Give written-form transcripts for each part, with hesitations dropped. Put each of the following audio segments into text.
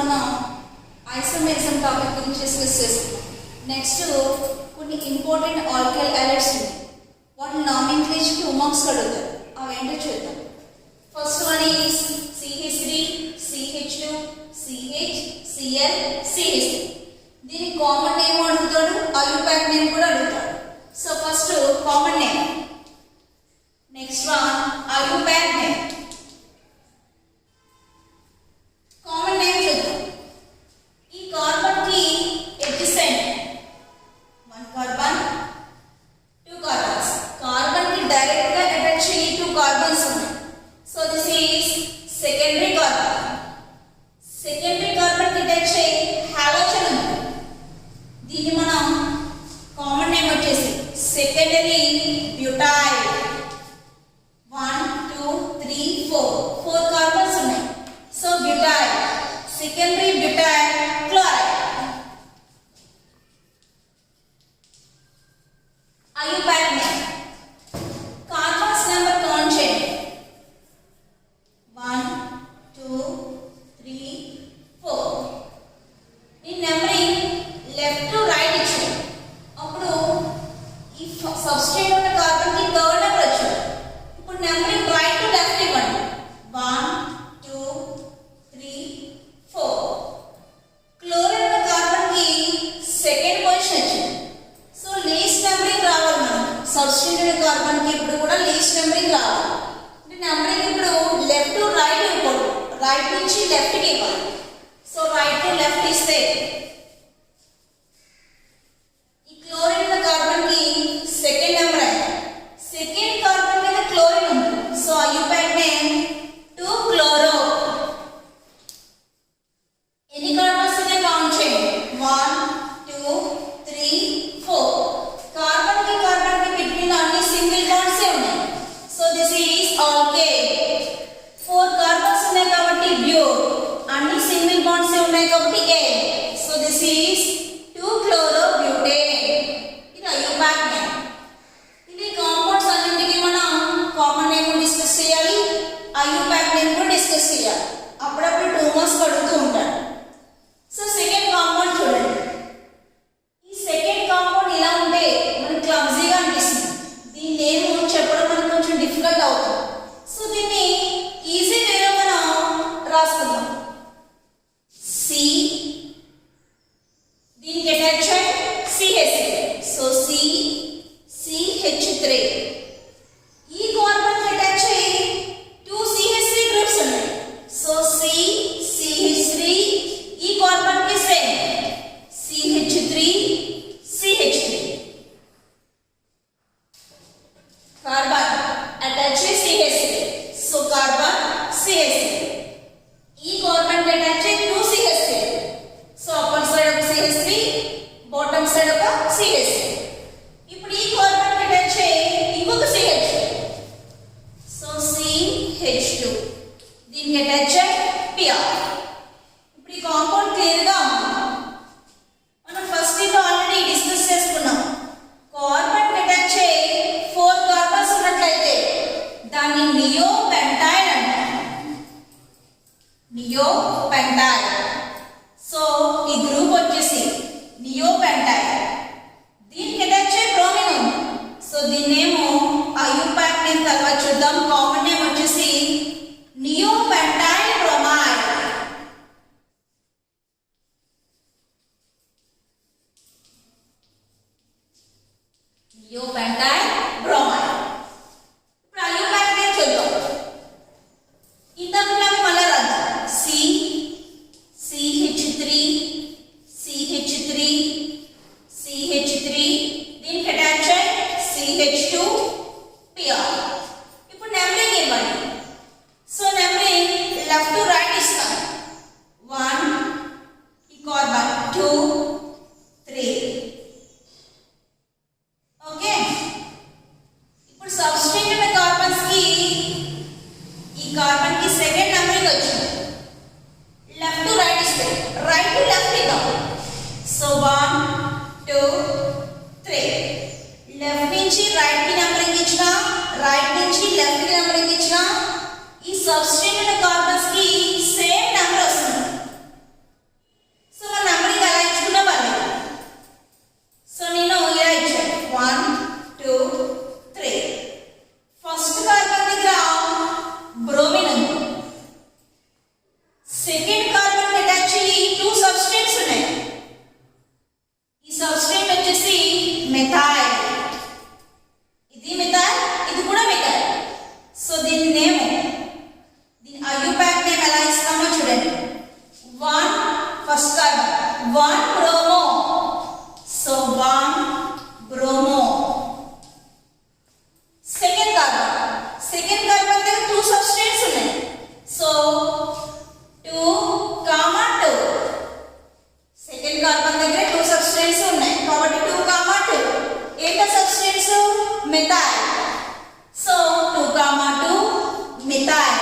మనం isomerism topic గురించి discuss చేస్తున్నాం. నెక్స్ట్ కొన్ని ఇంపార్టెంట్ ఆల్కైల్ హైలైట్స్ ఉన్నాయి. వాటి నామినిక్లేచర్ 2 మార్క్స్ అడుగుతారు. అవేంటో చూద్దాం. First one is CH3, CH2, CH, Cl, CH3. దీని కామన్ నేమ్ అడుగుతాడు, ఐయుపాక్ నేమ్ కూడా అడుగుతాడు. So first common name, next one IUPAC name. Common name చూద్దాం. ఈ కార్బన్ కి ఎడ్జసెంట్ 1 కార్బన్ 2 కార్బన్స్. కార్బన్ కి డైరెక్ట్ గా అటాచ్ అయ్యి 2 కార్బన్స్ ఉన్నాయి. So this is secondary carbon. Secondary carbon కి అటాచ్ అయ్యి హాలోజన్ ఉంది. దీన్ని మనం కామన్ నేమ్ వచ్చేసి సెకండరీ బ్యూటైల్. 1 2 3 4 కార్బన్స్ ఉన్నాయి. So butyl, secondary butyl chloride. IUPAC name. Carbons number count చేయండి. 1 2 3 4. ఈ నెంబరింగ్ లెఫ్ట్ టు రైట్ ఇచ్చారు. అప్పుడు ఈ సబ్స్ట్రేట్ ఉన్న కార్బన్ కి థర్డ్ నెంబర్ వచ్చింది. ఇప్పుడు నెంబరింగ్ రైట్ టు లెఫ్ట్ ఇవ్వండి. 1 2 3 4. క్లోరైన్ ఉన్న కార్బన్ కి సెకండ్ పొజిషన్ వచ్చింది. సో లీస్ట్ నెంబరింగ్ రావాలి మనకి. సబ్స్ట్రేట్ ఉన్న కార్బన్ కి ఇప్పుడు కూడా లీస్ట్ నెంబరింగ్ రావాలి. అంటే నెంబరింగ్ ఇప్పుడు లెఫ్ట్ టు రైట్ ఇవ్వకూడదు, రైట్ నుంచి లెఫ్ట్ కి ఇవ్వాలి. సో రైట్ టు లెఫ్ట్ ఇస్తే ఈ క్లోరిన్ ఉన్న కార్బన్ కి సెకండ్ నెంబర్ అయింది. సెకండ్ కార్బన్ మీద క్లోరిన్ ఉంది. So IUPAC name 2 chloro. ఎన్ని కార్బన్స్ ఉన్నాయి కౌంట్ చేయండి. 1 2 3 4. కార్బన్ కి బిట్వీన్ అన్ని సింగిల్ బాండ్స్ ఉన్నాయి. So this is alkane. 4 carbons ఉన్నాయి కాబట్టి బ్యూర్, అన్ని సింగిల్ బాండ్స్ ఉన్నాయి కాబట్టి ఏ. So this is 2 chloro butane. ఇది ఐయుపాక్ నేమ్. ఇది కాంపౌండ్స్ అన్నింటికి మనం కామన్ నేమ్ డిస్కస్ చేయాలి, ఐయుపాక్ నేమ్ కూడా డిస్కస్ చేయాలి. అప్పుడప్పుడు 2 మార్క్స్ అడుగుతూ ఉంటారు. సో సెకండ్ కాంపౌండ్ చూడండి. ఈ సెకండ్ కాంపౌండ్ ఇలా ఉంటే మనకి క్లమ్జీగా అనిపిస్తుంది. దీని నేమ్ చెప్పడం మనకు కొంచెం డిఫికల్ట్ అవుతుంది. సో దీన్ని ఈజీ వేలో మనం రాసుకుందాం. సి, దీనికి అటాచ్ అయ్యి CH3. So CH3. ఈ కార్బన్ కి అటాచ్ అయ్యి 2 CH3 గ్రూప్స్ ఉన్నాయి. So CH3. ఈ కార్బన్ కి same CH3 CH3. Carbon attach అయ్యి CH3. So carbon CH3. ఈ కార్బన్ కి అటాచ్ అయ్యి 2 CH3. సో అప్పర్ సైడ్ ఒక CH3, బాటమ్ సైడ్ ఒక CH3. ఇప్పుడు ఈ కార్బన్ కి అటాచ్ అయ్యి ఇంకొక CH3. So CH2. దీనికి అటాచ్ అయ్యి Pr. ఇప్పుడు ఈ కాంపౌండ్ క్లియర్ గా ఉంది. మనం ఫస్ట్ ఇది ఆల్రెడీ డిస్కస్ చేసుకున్నాం. కార్బన్ కి అటాచ్ అయ్యి 4 కార్బన్స్ ఉన్నట్లయితే దాన్ని నియోపెంటైడ్ అంటారు. నియోపెంటైడ్. సో ఈ గ్రూప్ వచ్చేసి నియోపెంటైడ్. దీనికి అటాచ్ అయ్యి బ్రోమిన్ ఉంది. సో దీన్నేమో ఐయుపాక్ నేమ్ తర్వాత చూద్దాం. కామన్ నేమ్ వచ్చేసి నియోపెంటైడ్ బ్రోమైడ్. నియోపెంటైడ్ బ్రోమైడ్. ఇప్పుడు ఐయుపాక్ నేమ్ చూద్దాం. ఇంతకులాగా మళ్ళీ రాద్దాం. CH3 సెకండ్ కార్బన్ అటాచ్ అయ్యి టూ సబ్స్టెన్స్ ఉన్నాయి. ఈ సబ్స్టెన్స్ వచ్చేసి మెథైల్. ఇది మెథైల్, ఇది కూడా మెథైల్. సో దీని నేమ్, దీని ఐయుపాక్ నేమ్ ఎలా ఇస్తామో చూడండి. 1 first carbon 1 bromo. So 1 bromo. Second carbon దగ్గర టూ సబ్స్టెన్స్ ఉన్నాయి. So 2 comma 2. సెకండ్ కార్బన్ దగ్గర టూ సబ్స్టెన్స్ ఉన్నాయి కాబట్టి 2 కామా 2. ఏంట substance? Methyl. So 2 comma 2 methyl.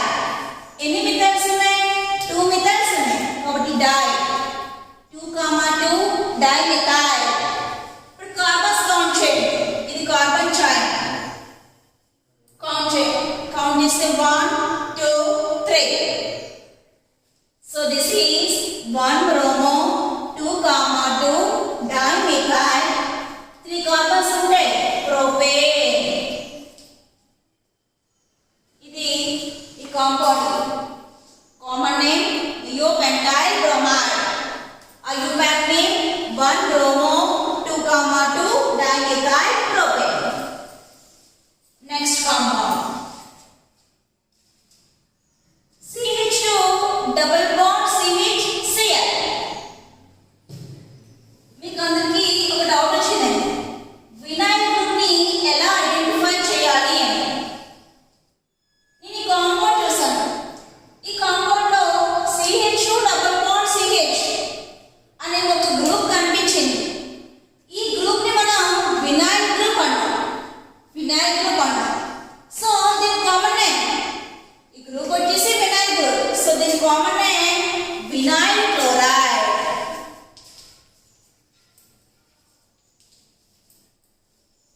ఎన్ని మెథైల్స్ ఉన్నాయి? 2 మెథైల్స్ ఉన్నాయి కాబట్టి డై. 2 comma 2 di methyl. ఇప్పుడు కార్బన్స్ కౌంట్ చేయండి. ఇది కార్బన్ చైన్. కౌంట్ చేయండి. కౌంట్ చేస్తే 1 2 3. So this is 1 bromo 2 comma 2 di methyl. 3 carbons ఉంటాయి. ప్రొపేన్. ఇది ఈ compound common name thiopentyl bromide. IUPAC name 1 bromo 2 comma 2 dimethyl propane. Next compound CH2 double bond CHCl. మీకు అందరికీ ఒక డౌట్ వచ్చింది, vinyl group ని ఎలా ఐడెంటిఫై చేయాలి అని. నేను ఈ కాంపౌండ్ చూసాను. ఈ కాంపౌండ్ లో CH2 డబుల్ బాండ్ CH అనే ఒక గ్రూప్ కనిపించింది. ఈ గ్రూప్ ని మనం వినైల్ గ్రూప్ అంటాం. వినైల్ గ్రూప్ అంటాం. సో దీని కామన్ నేమ్, ఈ గ్రూప్ వచ్చేసి వినైల్ గ్రూప్. సో దీని కామన్ నేమ్ వినైల్ క్లోరైడ్.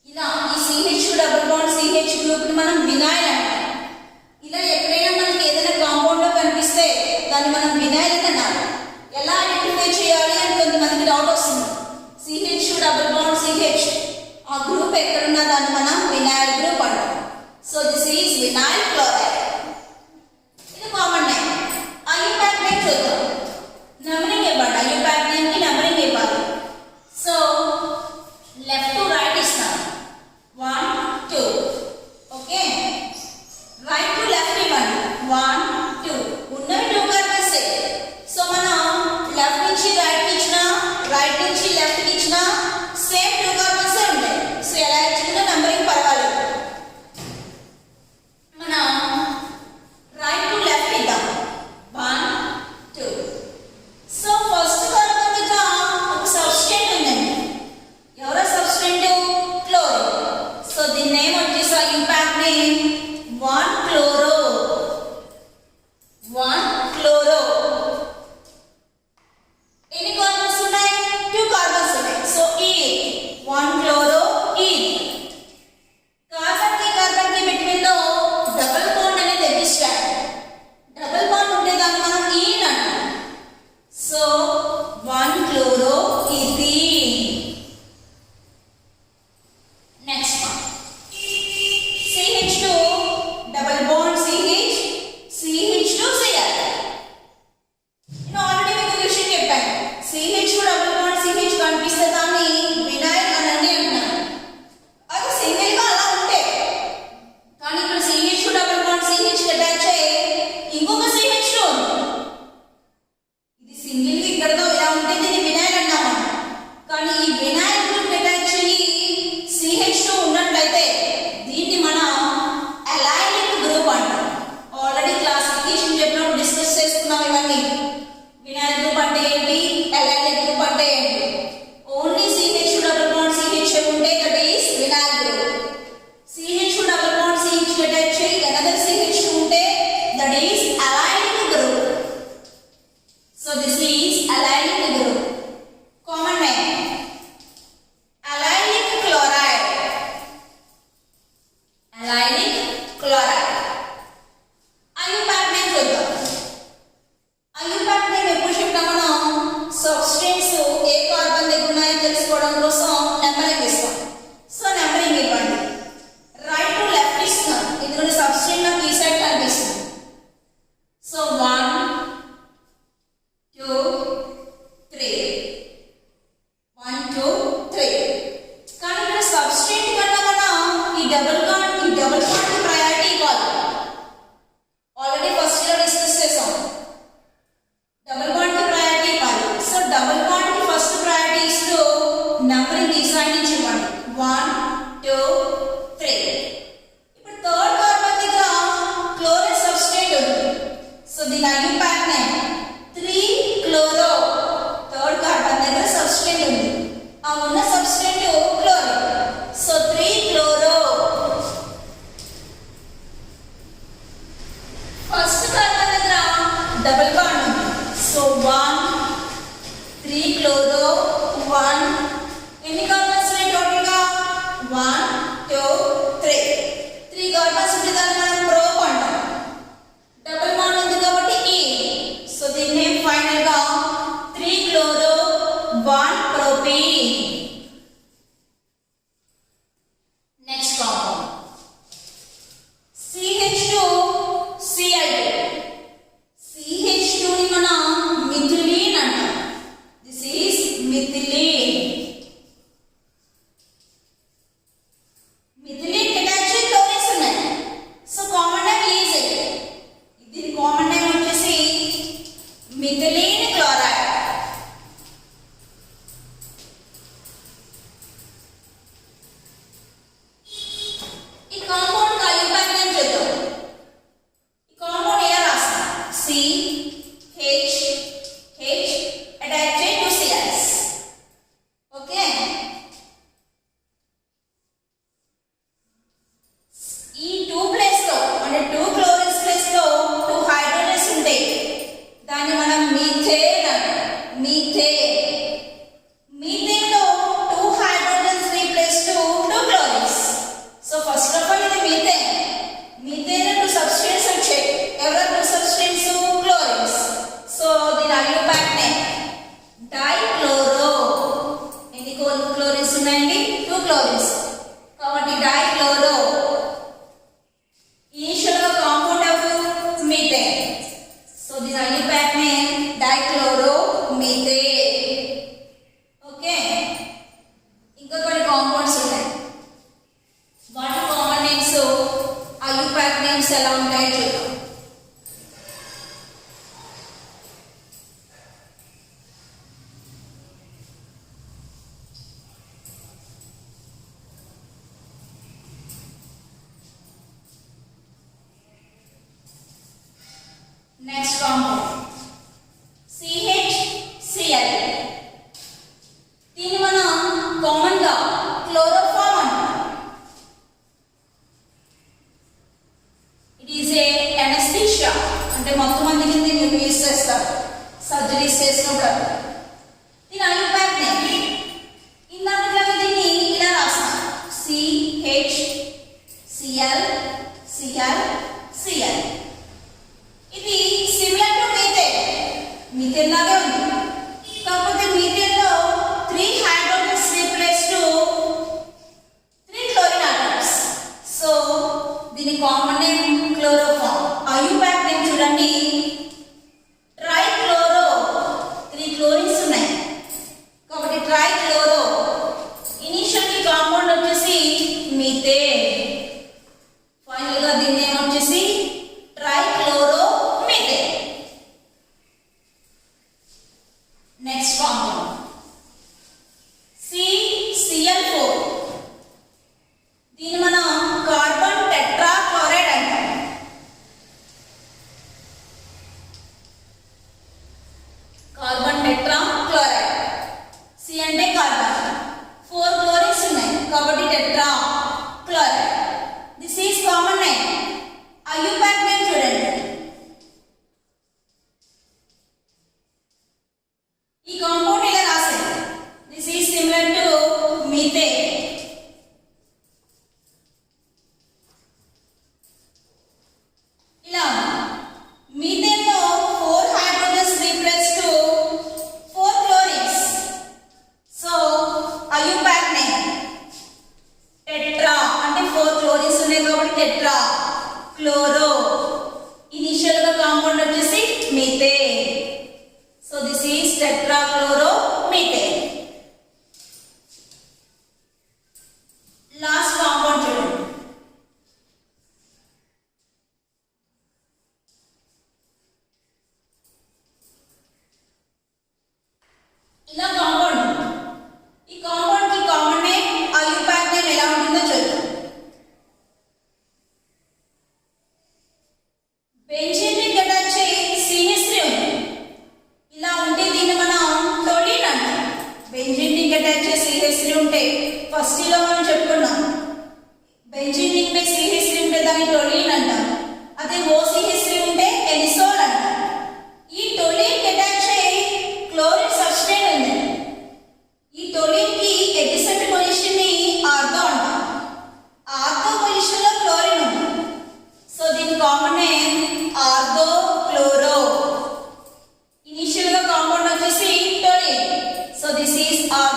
ఇలా ఈ CH2 double bond CH group ని మనం వినైల్ అంటాం. ఇలా ఎక్కడైనా మనకి ఏదైనా కాంపౌండ్ లో కనిపిస్తే దాన్ని మనం వినైల్ అన్నాం. ఎలా ఐడెంటిఫై చేయాలి అని కొంతమందికి డౌట్ వస్తుంది. CH2 డబుల్ బాండ్ CH ఆ గ్రూప్ ఎక్కడున్నా దాన్ని మనం వినైల్ గ్రూప్ అంటాం. So this is vinyl chloride. ఇది కామన్ నేమ్. ఐయుపాక్ నేమ్ చూద్దాం. నంబరింగ్ ఇవ్వండి. ఐయుపాక్ నేమ్ కి నంబరింగ్ ఇవ్వాలి. సో లెఫ్ట్ టు రైట్ ఇస్తాం. 1 2. ఓకే, రైట్ టు లెఫ్ట్ ఇవ్వండి. 1 2. ఉన్నవి 2 కార్బన్స్. సో మనం లెఫ్ట్ నుంచి రైట్ కి ఇచ్చినా, రైట్ నుంచి లెఫ్ట్ కి ఇచ్చినా సేమ్ 2 కార్బన్స్ ఉంటాయి. సో ఎలా ఇచ్చినా నంబరింగ్ పర్వాలేదు. మనం రైట్ టు లెఫ్ట్ ఇద్దాం. 1 2. సో ఫస్ట్ కార్బన్ దగ్గర ఒక సబ్స్టెంట్ ఉందండి. ఎవరో సబ్స్టెంట్? క్లోరో. సో దీని నేమ్ వచ్చేసి ఐయుపాక్ నేమ్ 1 క్లోరో. 1 క్లోరో. ఎన్ని కార్బన్స్ ఉన్నాయి? 2 కార్బన్స్ ఉన్నాయి. సో ఈ 1 క్లోరో ఈ. కార్బన్ కి బిట్వీన్ లో డబుల్ బాండ్ అనేది ఎగ్జిస్టాడు. డబుల్ బాండ్ ఉంటే దాన్ని మనం ఈన్ అంటాం. So 1 chloro ethene. Next one CH2 double bond CH CH2Cl. నేను ఆల్రెడీ మీకు విషయం చెప్పాను. CH2 డబుల్ బాండ్ CH కనిపిస్తే దాన్ని వినైల్ అనండి అంటున్నాను. అది సింగిల్ గా అలా ఉంటే, కానీ ఇక్కడ CH2 double bond CH attach అయ్యి ఇంకొక CH2 ఉంది. ఇది సింగిల్ గా ఇక్కడతో ఇలా ఉంటే దీన్ని వినైల్ అన్నాము. కానీ ఈ వినైల్ గ్రూప్ అటాచ్ అయ్యి CH2 ఉన్నట్లయితే దీన్ని మనం అలైనిక్ గ్రూప్ అంటాం. ఆల్రెడీ క్లాసిఫికేషన్ చెప్పినప్పుడు డిస్కస్ చేసుకున్నాం ఇవన్నీ. వినైల్ గ్రూప్ అంటే ఏంటి, అలైనిక్ గ్రూప్ అంటే ఏంటి. Only CH2 double bond CH ఉంటే that is vinyl group. CH2 double bond CH attach అయ్యి అనదర్ CH2 ఉంటే that is allylic group. So this is allylic group. Common name allylic chloride. Allylic chloride. IUPAC name చూద్దాం. IUPAC name ఎప్పుడు చెప్పినా మనం substance ఏ carbon దగ్గర ఉన్నాయో తెలుసుకోవడం కోసం నెంబరింగ్ ఇస్తాం. సో నెంబరింగ్ ఇవ్వండి. రైట్ టు లెఫ్ట్ ఇస్తాం. ఎందుకంటే సబ్స్టెన్స్ నాకు ఈ సైడ్ కనిపిస్తుంది. So 1 So 1, 3 chloro, 1. ఎన్ని కార్బన్స్ ఉన్నాయి టోటల్ గా 1 2 3 కార్బన్స్ ఉంటే దాన్ని మనం ప్రోప్ అంటాం. డబుల్ బాండ్ ఉంది కాబట్టి ఈ. సో దీన్ని ఫైనల్ గా 3 chloro 1 propene. Next compound CH2 Cl2. CH2 ని మనం మిథిలీన్ అంటాం. This is methylene. Methylene attach chlorines ఉన్నాయి. సో కామన్ నేమ్ ఈజ్ ఇది కామన్ నేమ్ వచ్చేసి మిథిలీన్ క్లోరైడ్. ఈ కాంపౌండ్ కా ఐయుపాక్ నేమ్ చేద్దాం. ఈ కాంపౌండ్ ఎలా రాస్తాం? CH attached to CS. Okay. ఈ 2 ప్లేస్ లో అంటే 2 క్లోరిన్స్ ప్లేస్ లో 2 హైడ్రోజన్స్ ఉంటాయి. దాన్ని మనం మీథేన్ అంటాం. మీథేన్ లో 2 hydrogens replace to 2 chlorines. So first of all ఇది మీథేన్ 2 సబ్స్టెన్స్ వచ్చాయి. ఎవరు 2 సబ్స్టెన్స్? క్లోరిన్స్. సో దీని ఐయుపాక్ నేమ్ డైక్లోరో. ఎన్ని క్లోరిన్స్ ఉన్నాయండి? 2 క్లోరిన్స్. కాబట్టి డైక్లోరో. ఇనిషియల్ గా కాంపౌండ్ ఎవరు? మీథేన్. సో దీని IUPAC name dichloro methane. Okay. ఇంకా కొన్ని కాంపౌండ్స్ ఉన్నాయి. వాటి కామన్ నేమ్స్ ఐయుపాక్ నేమ్స్ ఎలా ఉంటాయో చూద్దాం. Next compound CHCl. దీన్ని మనం కామన్ గా క్లోరోఫామ్ అంటాం. It is a anaesthesia. అంటే మొత్తం మందికి దీన్ని యూజ్ చేస్తారు సర్జరీస్ చేసినప్పుడు. దీని ఐయుపాక్ నేమ్ ఇందాకలాగా దీన్ని ఇలా రాస్తాం. CHCl. ఇది సిమిలర్ టు మీథేన్ లాగే ఉంది. కాకపోతే మీథేన్ లో 3 hydrogens replace to 3 chlorine atoms. So దీని common name chloroform. IUPAC name చూడండి ట్రైక్లోరో. 3 క్లోరిన్స్ ఉన్నాయి కాబట్టి ట్రైక్లోరో. ఇనిషియల్ కి కాంపౌండ్ వచ్చేసి మీథేన్. ఫైనల్ గా దీని నేమ్ వచ్చేసి trichloro methane. Next compound CCl4. దీన్ని మనం కార్బన్ టెట్రాక్లోరైడ్ అంటాం. Carbon tetrachloride. C అంటే కార్బన్. 4 క్లోరిన్స్ ఉన్నాయి కాబట్టి tetrachloride. This is common name. IUPAC name చూడండి. ఈ కాంపౌండ్ ఇలా రాసేది. This is similar to methane. ఇలా మీథేన్ లో 4 hydrogens replace to 4 chlorines. So IUPAC name tetra. అంటే 4 క్లోరిన్స్ ఉన్నాయి కాబట్టి టెట్రా క్లోరో. ఇనిషియల్ గా కాంపౌండ్ వచ్చేసి methane. So this is tetrachloro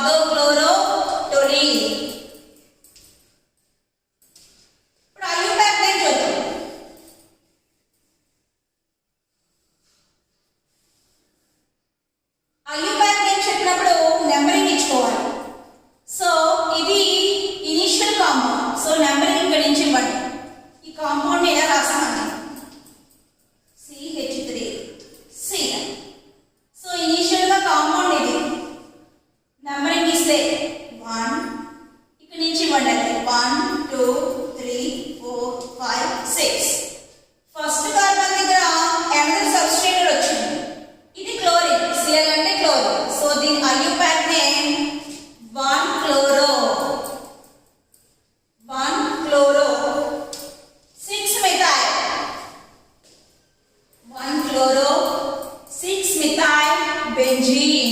కార్బోక్లోరోటోలీన్. ఇప్పుడు ఐయుపాక్ నేమ్ చూద్దాం. ఐయుపాక్ నేమ్ చెప్పినప్పుడు నెంబరింగ్ ఇచ్చుకోవాలి. సో ఇది ఇనిషియల్ కాంపౌండ్. సో నెంబరింగ్ ఇక్కడ నుంచి ఇవ్వండి. ఈ కాంపౌండ్ ఎలా రాసామని CH3C. సో ఇనిషియల్ గా కాంపౌండ్ ఇది. నెంబరింగ్ ఇస్తే 1 ఇక్కడ నుంచి ఇవ్వండి. 1 2 3 4 5 6. ఫస్ట్ కార్బన్ దగ్గర ఎనదర్ సబ్స్ట్రేట్ వచ్చింది. ఇది క్లోరిన్. Cl అంటే క్లోరిన్. సో దీని IUPAC name 1-chloro 6-methyl 1-chloro 6-methyl benzene.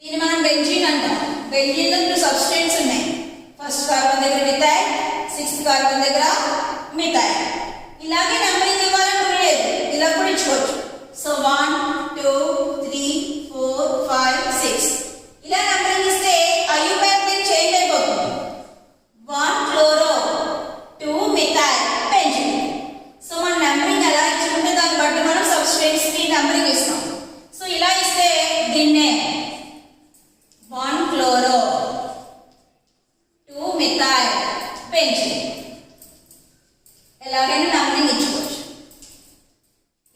దీన్ని మనం బెంజీన్ అంటాం. బెంజీన్ లో 2 సబ్స్టెన్స్ ఉన్నాయి. ఫస్ట్ కార్బన్ దగ్గర మిథైల్, 6th కార్బన్ దగ్గర మిథైల్. ఇలాగే నెంబరింగ్ ఇవ్వాలని లేదు, ఇలా కూడా ఇచ్చుకోవచ్చు. సో 1 2 3 4 5 6 ఇలా నెంబరింగ్ ఇస్తే ఐయుపాక్ నేమ్ చేంజ్ అయిపోతుంది. 1-chloro 2-methyl benzene. సో మన నెంబరింగ్ ఎలా ఇచ్చుకుంటే దాన్ని బట్టి మనం సబ్స్టెన్స్ కి నెంబరింగ్ ఇస్తాం. సో ఇలా ఇస్తే దీన్నే 1-chloro 2-methyl benzene ఎలాగైనా నెంబరింగ్ ఇచ్చుకోవచ్చు.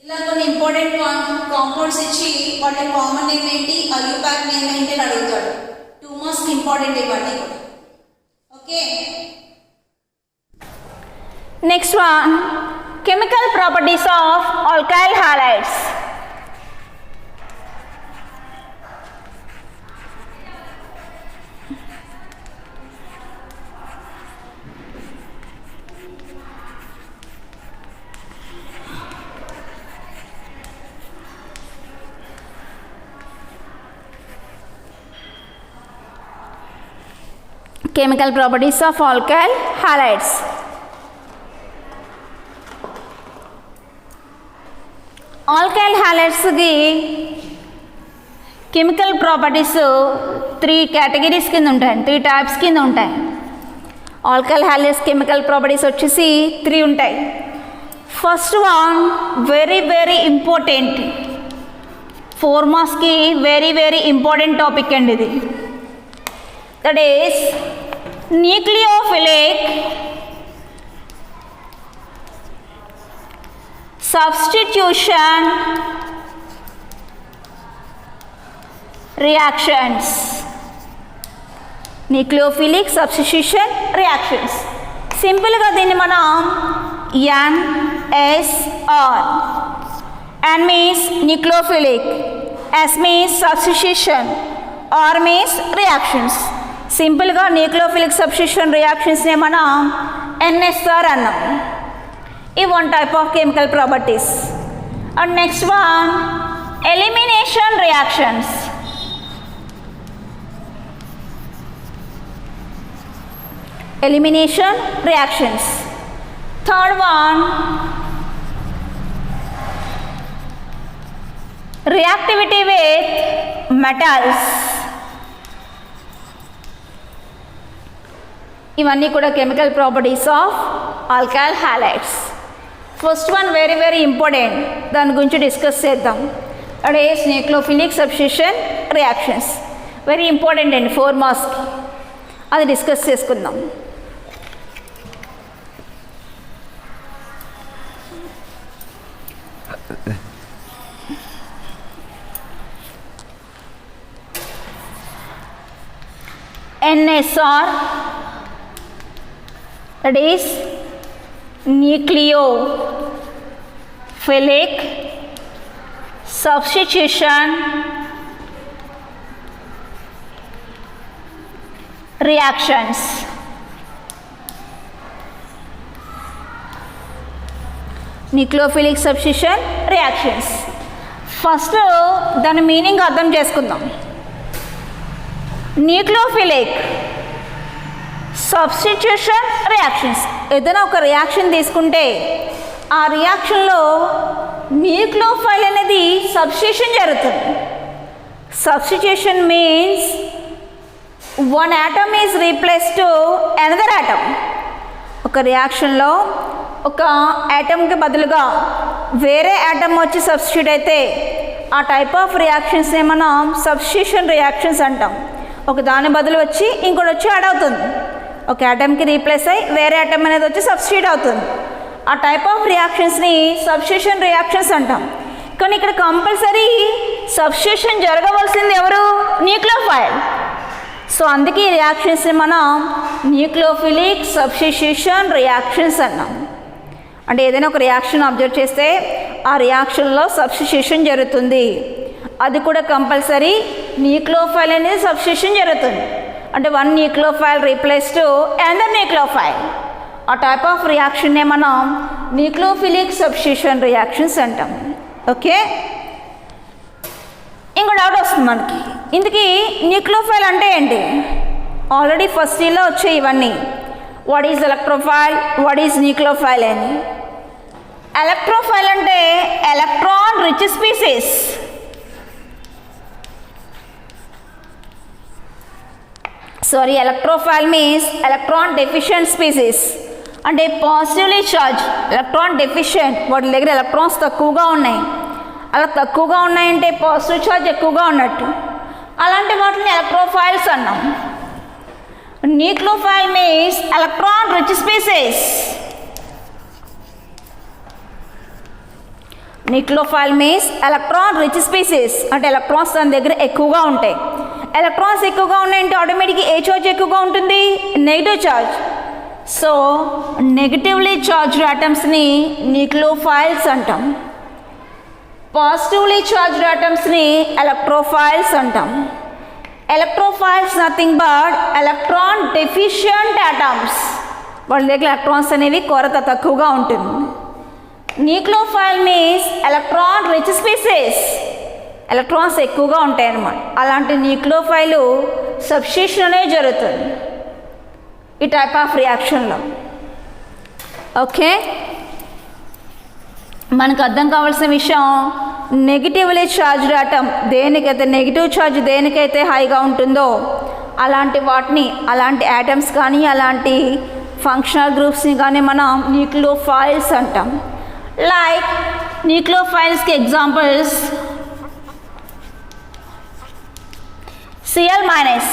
ఇలా కొన్ని ఇంపార్టెంట్ కాంపౌండ్స్ ఇచ్చి వాటి కామన్ నేమ్ ఏంటి, ఐయుపాక్ నేమ్ ఏంటి అని అడుగుతాడు. 2 మార్క్స్ ఇంపార్టెంట్ ఇవ్వండి కూడా. Okay. Next one, chemical properties of alkyl halides. Chemical properties of alkyl halides. Alkyl halides की chemical properties 3 categories కింద ఉంటాయి, 3 types కింద ఉంటాయి. Alkyl halides chemical properties వచ్చేసి 3 ఉంటాయి. First one very important, 4 marks की very important topic అండి ఇది. That is nucleophilic substitution reactions. Nucleophilic substitution reactions. Simple గా దీన్ని మనం NSR. N means nucleophilic, S means substitution, R means reactions. Simple గా nucleophilic substitution reactions నే మనం NSR అన్నాం. ఈ 1 type of chemical properties. And next one, elimination reactions. Elimination reactions. Third one, reactivity with metals. ఇవన్నీ కూడా chemical properties of alkyl halides. First one very important, దాని గురించి discuss చేద్దాం. That is nucleophilic substitution reactions. Very important అండి, 4 మార్క్స్కి. అది discuss చేసుకుందాం. NSR, that is nucleophilic substitution reactions. Nucleophilic substitution reactions. First దాని మీనింగ్ అర్థం చేసుకుందాం. Nucleophilic substitution reactions. ఏదైనా ఒక రియాక్షన్ తీసుకుంటే ఆ రియాక్షన్లో న్యూక్లియోఫైల్ అనేది సబ్స్టిట్యూషన్ జరుగుతుంది. Substitution means one atom is replaced to another atom. ఒక రియాక్షన్లో ఒక యాటమ్కి బదులుగా వేరే యాటమ్ వచ్చి సబ్స్టిట్యూట్ అయితే ఆ టైప్ ఆఫ్ రియాక్షన్స్ని మనం సబ్స్టిట్యూషన్ రియాక్షన్స్ అంటాం. ఒక దాని బదులు వచ్చి ఇంకోటి వచ్చి యాడ్ అవుతుంది. ఒక యాటమ్కి రీప్లేస్ అయ్యి వేరే యాటమ్ అనేది వచ్చి సబ్స్టిట్యూట్ అవుతుంది. ఆ టైప్ ఆఫ్ రియాక్షన్స్ని సబ్స్టిట్యూషన్ రియాక్షన్స్ అంటాం. కానీ ఇక్కడ కంపల్సరీ సబ్స్టిట్యూషన్ జరగవలసింది ఎవరు? న్యూక్లియోఫైల్. సో అందుకే ఈ రియాక్షన్స్ని మనం న్యూక్లియోఫిలిక్ సబ్స్టిట్యూషన్ రియాక్షన్స్ అన్నాం. అంటే ఏదైనా ఒక రియాక్షన్ అబ్జర్వ్ చేస్తే ఆ రియాక్షన్లో సబ్స్టిట్యూషన్ జరుగుతుంది. అది కూడా కంపల్సరీ న్యూక్లియోఫైల్ అనేది సబ్స్టిట్యూషన్ జరుగుతుంది. అంటే one nucleophile replace to another nucleophile. ఆ టైప్ ఆఫ్ రియాక్షన్నే మనం న్యూక్లియోఫిలిక్ సబ్స్టిట్యూషన్ రియాక్షన్స్ అంటాం. ఓకే, ఇంకో డౌట్ వస్తుంది మనకి, ఇందుకీ న్యూక్లియోఫైల్ అంటే ఏంటి? ఆల్రెడీ ఫస్ట్ ఇయర్లో వచ్చాయి ఇవన్నీ. What is electrophile, what is nucleophile అని. ఎలక్ట్రోఫైల్ అంటే electron rich species. Sorry, electrophile means electron deficient species. అంటే పాజిటివ్లీ చార్జ్ ఎలక్ట్రాన్ డెఫిషియెంట్, వాటి దగ్గర ఎలక్ట్రాన్స్ తక్కువగా ఉన్నాయి. అలా తక్కువగా ఉన్నాయంటే పాజిటివ్ ఛార్జ్ ఎక్కువగా ఉన్నట్టు. అలాంటి వాటిని ఎలక్ట్రోఫైల్స్ అన్నాం. Nucleophile means electron rich species. Nucleophile means electron rich species. అంటే ఎలక్ట్రాన్స్ దాని దగ్గర ఎక్కువగా ఉంటాయి. ఎలక్ట్రాన్స్ ఎక్కువగా ఉన్నాయంటే ఆటోమేటిక్గా ఏ ఛార్జ్ ఎక్కువగా ఉంటుంది? Negative charge. So negatively charged ఆటమ్స్ని న్యూక్లియోఫైల్స్ అంటాం. పాజిటివ్లీ చార్జ్డ్ ఆటమ్స్ని ఎలక్ట్రోఫైల్స్ అంటాం. Electrophiles nothing but electron deficient atoms. వాళ్ళ దగ్గర ఎలక్ట్రాన్స్ అనేవి కొరత తక్కువగా ఉంటుంది. Nucleophile means electron rich species. Electrons ఎక్కువగా ఉంటాయి అన్నమాట. అలాంటి న్యూక్లియోఫైల్ సబ్స్టిట్యూషన్ అనేది జరుగుతుంది ఈ టైప్ ఆఫ్ రియాక్షన్లో. ఓకే, మనకు అర్థం కావాల్సిన విషయం, నెగిటివ్లీ చార్జ్డ్ ఆటమ్ దేనికైతే నెగిటివ్ ఛార్జ్ దేనికైతే హైగా ఉంటుందో అలాంటి వాటిని, అలాంటి యాటమ్స్ కానీ అలాంటి ఫంక్షనల్ గ్రూప్స్ని కానీ మనం న్యూక్లియోఫైల్స్ అంటాం. లైక్ న్యూక్లియోఫైల్స్కి examples Cl minus,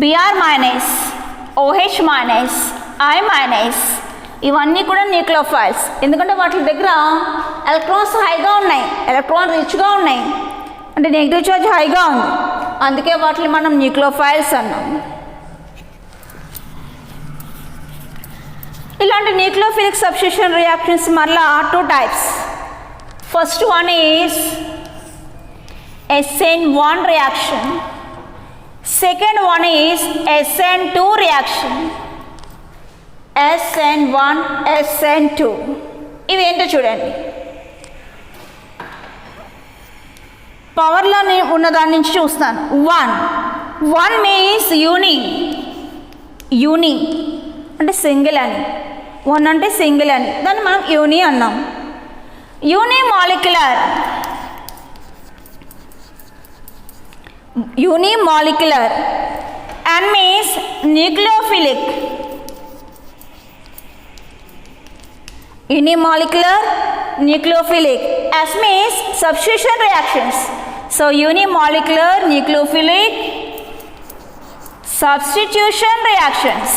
Br minus, OH minus, I minus, ఇవన్నీ కూడా న్యూక్లియోఫైల్స్. ఎందుకంటే వాటి దగ్గర ఎలక్ట్రాన్స్ హైగా ఉన్నాయి, ఎలక్ట్రాన్ రిచ్గా ఉన్నాయి, అంటే నెగిటివ్ ఛార్జ్ హైగా ఉంది. అందుకే వాటిని మనం న్యూక్లియోఫైల్స్ అన్నాం. ఇలాంటి న్యూక్లియోఫిలిక్ సబ్స్టిట్యూషన్ రియాక్షన్స్ మళ్ళా 2 types. First one is SN1 reaction. Second one is SN2 reaction. SN1, SN2 ఇవి ఏంటో చూడండి. పవర్లో ఉన్న దాని నుంచి చూస్తాను. 1 మీన్స్ యూని అంటే సింగిల్ అని. 1 అంటే సింగిల్ అని, దాన్ని మనం యూని అన్నాం. unimolecular and means nucleophilic. Unimolecular, nucleophilic. As means substitution reactions. So unimolecular, nucleophilic, substitution reactions.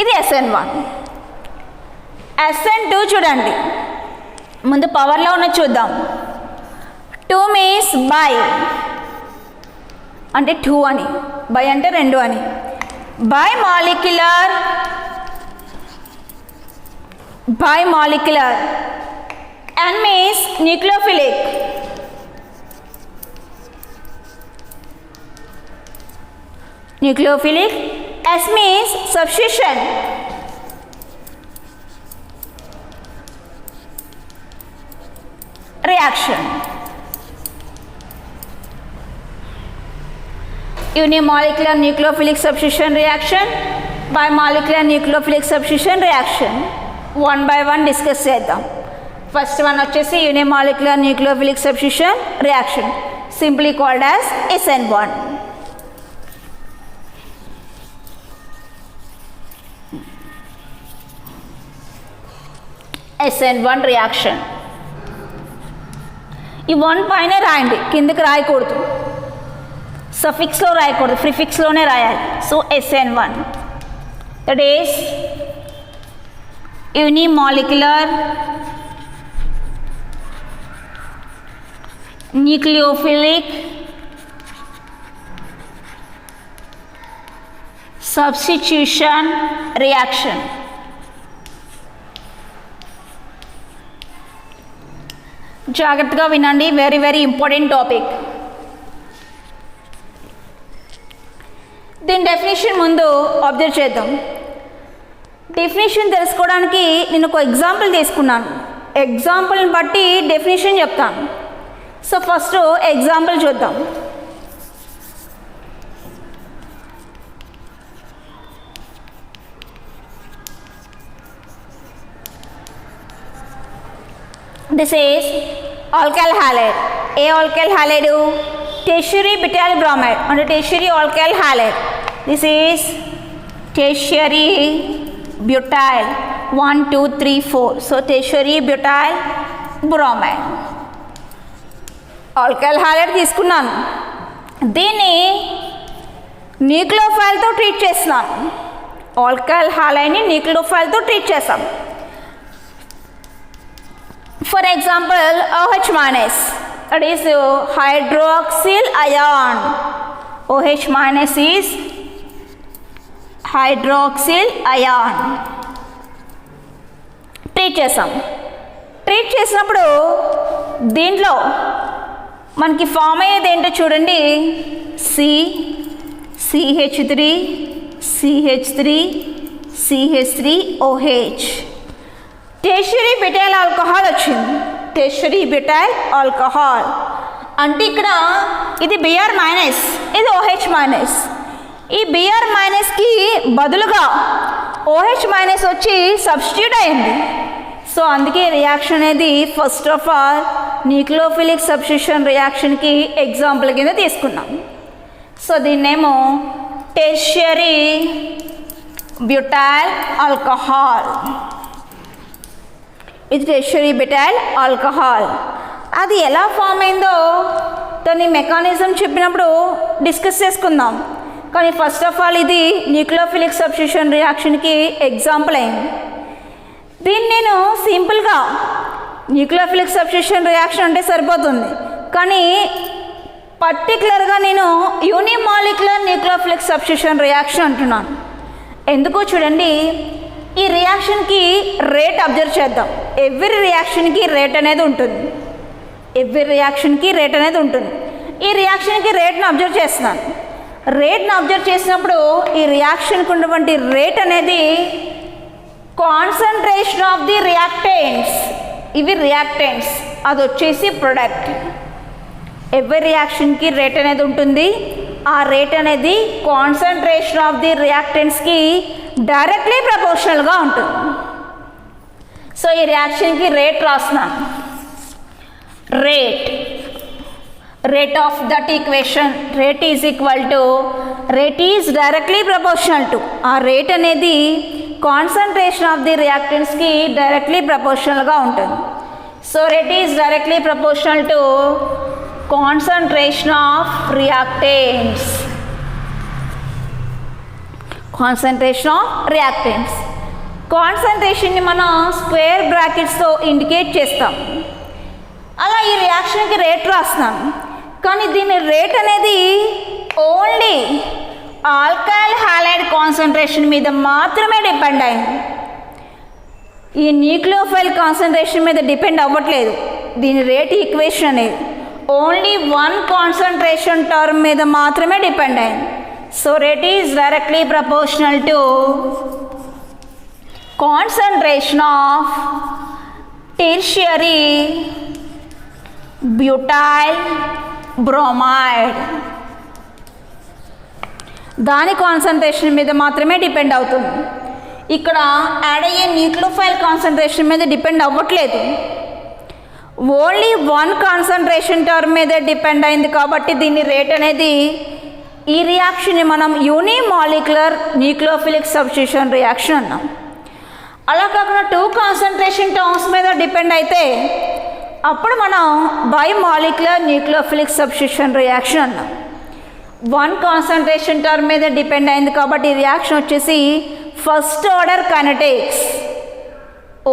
ఇది SN1. SN2 చూడండి. ముందు పవర్లో ఉన్న చూద్దాం. 2 మీన్స్ బై అంటే 2 అని, బై అంటే 2 అని. By molecular and means nucleophilic. S means substitution. Reaction. Unimolecular nucleophilic substitution reaction, bimolecular nucleophilic substitution reaction. One by one discuss చేద్దాం. ఫస్ట్ వన్ వచ్చేసి unimolecular nucleophilic substitution reaction, simply called as SN1. SN1 reaction. ఈ 1 పైన రాయండి, కిందకి రాయకూడదు, సఫిక్స్లో రాయకూడదు, ప్రిఫిక్స్లోనే రాయాలి. So SN1 that is unimolecular nucleophilic substitution reaction. జాగ్రత్తగా వినండి, వెరీ వెరీ ఇంపార్టెంట్ టాపిక్. దీని డెఫినేషన్ ముందు అబ్జర్వ్ చేద్దాం. డెఫినేషన్ తెలుసుకోవడానికి నేను ఒక ఎగ్జాంపుల్ తీసుకున్నాను, ఎగ్జాంపుల్ని బట్టి డెఫినేషన్ చెప్తాను. సో ఫస్ట్ ఎగ్జాంపుల్ చూద్దాం. This is alkyl halide. A alkyl halide? Tertiary butyl bromide and tertiary alkyl halide. This is tertiary butyl 1 2 3 4. So tertiary butyl bromide. alkyl halide తీసుకున్నాను, దీన్ని న్యూక్లియోఫైల్తో ట్రీట్ చేస్తున్నాను. alkyl halideని న్యూక్లియోఫైల్తో ట్రీట్ చేస్తాం. For example, OH minus, that is hydroxyl ion. OH minus is hydroxyl ion. Treat చేసాం. Treat చేసినప్పుడు దీంట్లో మనకి form అయ్యేది ఏంటో చూడండి, CH3 CH3 CH3 OH. Tertiary butyl alcohol వచ్చింది. టెర్షియరీ బ్యూటైల్ ఆల్కహాల్ అంటే ఇక్కడ ఇది Br మైనస్, ఇది OH మైనస్. ఈ Br మైనస్కి బదులుగా OH మైనస్ వచ్చి సబ్స్టిట్యూట్ అయింది. సో అందుకే రియాక్షన్ అనేది first of all nucleophilic substitution రియాక్షన్కి ఎగ్జాంపుల్ కింద తీసుకున్నాం. సో దీన్నేమో టెర్షియరీ బ్యూటైల్ ఆల్కహాల్, ఇది టెర్షియరీ బ్యూటైల్ ఆల్కహాల్. అది ఎలా ఫామ్ అయిందో దాని మెకానిజం చెప్పినప్పుడు డిస్కస్ చేసుకుందాం. కానీ ఫస్ట్ ఆఫ్ ఆల్ ఇది న్యూక్లియోఫిలిక్ సబ్స్టిట్యూషన్ రియాక్షన్కి ఎగ్జాంపుల్ అయింది. దీన్ని నేను సింపుల్గా న్యూక్లియోఫిలిక్ సబ్స్టిట్యూషన్ రియాక్షన్ అంటే సరిపోతుంది, కానీ పర్టికులర్గా నేను యూనిమాలిక్యులర్ న్యూక్లియోఫిలిక్ సబ్స్టిట్యూషన్ రియాక్షన్ అంటున్నాను. ఎందుకో చూడండి, ఈ రియాక్షన్కి రేట్ అబ్జర్వ్ చేద్దాం. ఎవ్రీ రియాక్షన్కి రేట్ అనేది ఉంటుంది, ఎవ్రీ రియాక్షన్కి రేట్ అనేది ఉంటుంది. ఈ రియాక్షన్కి రేట్ను అబ్జర్వ్ చేస్తున్నాను. రేట్ను అబ్జర్వ్ చేసినప్పుడు ఈ రియాక్షన్కి ఉన్నటువంటి రేట్ అనేది కాన్సన్ట్రేషన్ ఆఫ్ ది రియాక్టెంట్స్, ఇవి రియాక్టెంట్స్, అది వచ్చేసి ప్రొడక్ట్. ఎవ్రీ రియాక్షన్కి రేట్ అనేది ఉంటుంది. ఆ రేట్ అనేది కాన్సన్ట్రేషన్ ఆఫ్ ది రియాక్టెంట్స్కి డైరెక్ట్లీ ప్రపోర్షనల్గా ఉంటుంది. సో ఈ రియాక్షన్కి రేట్ రాస్తున్నాను. Rate of that equation, rate is equal to, rate is directly proportional to, ఆ రేట్ అనేది కాన్సన్ట్రేషన్ ఆఫ్ ది రియాక్టెంట్స్కి డైరెక్ట్లీ ప్రపోర్షనల్గా ఉంటుంది. So rate is directly proportional to concentration of reactants, concentration of reactants. కాన్సన్ట్రేషన్ని మనం square బ్రాకెట్స్తో indicate చేస్తాం. అలా ఈ రియాక్షన్కి రేట్ రాస్తున్నాం, కానీ దీని రేట్ అనేది ఓన్లీ ఆల్కైల్ హాలైడ్ కాన్సన్ట్రేషన్ మీద మాత్రమే డిపెండ్ అయింది. ఈ న్యూక్లియోఫైల్ కాన్సన్ట్రేషన్ మీద డిపెండ్ అవ్వట్లేదు. దీని రేట్ ఈక్వేషన్ అనేది ఓన్లీ వన్ కాన్సన్ట్రేషన్ టర్మ్ మీద మాత్రమే డిపెండ్ అయింది. So rate is directly proportional to concentration of tertiary butyl bromide, దాని కాన్సన్ట్రేషన్ మీద మాత్రమే డిపెండ్ అవుతుంది. ఇక్కడ యాడ్ అయ్యే న్యూక్లియోఫైల్ కాన్సన్ట్రేషన్ మీద డిపెండ్ అవ్వట్లేదు. ఓన్లీ వన్ కాన్సన్ట్రేషన్ టర్మ్ మీద డిపెండ్ అయింది కాబట్టి దీని రేట్ అనేది ఈ రియాక్షన్ని మనం యూనిమాలిక్యులర్ న్యూక్లియోఫిలిక్ సబ్స్టిట్యూషన్ రియాక్షన్ అన్నాం. అలా కాకుండా 2 కాన్సన్ట్రేషన్ టర్మ్స్ మీద డిపెండ్ అయితే అప్పుడు మనం బైమాలిక్యులర్ న్యూక్లియోఫిలిక్ సబ్స్టిట్యూషన్ రియాక్షన్ అన్నాం. 1 కాన్సన్ట్రేషన్ టర్మ్ మీద డిపెండ్ అయింది కాబట్టి ఈ రియాక్షన్ వచ్చేసి first order kinetics.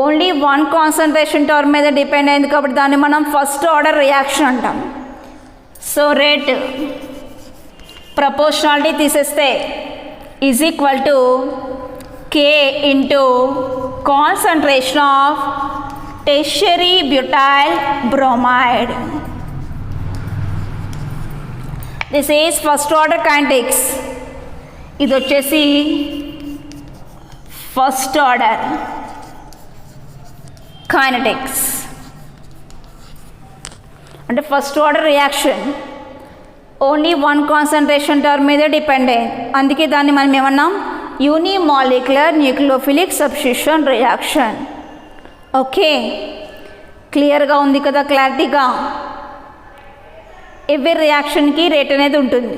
Only 1 concentration term మీద డిపెండ్ అయింది కాబట్టి దాన్ని మనం ఫస్ట్ ఆర్డర్ రియాక్షన్ అంటాం. సో రేట్ ప్రపోర్షనాలిటీ తీసేస్తే is equal to K into concentration of tertiary butyl bromide. This is first order kinetics. ఇది వచ్చేసి ఫస్ట్ ఆర్డర్ కైనెటిక్స్ అంటే first order reaction only 1 concentration term మీద డిపెండ్ అయ్యింది. అందుకే దాన్ని మనం ఏమన్నాం unimolecular nucleophilic substitution reaction. Okay, క్లియర్గా ఉంది కదా, క్లారిటీగా. ఎవ్రీ రియాక్షన్కి రేట్ అనేది ఉంటుంది.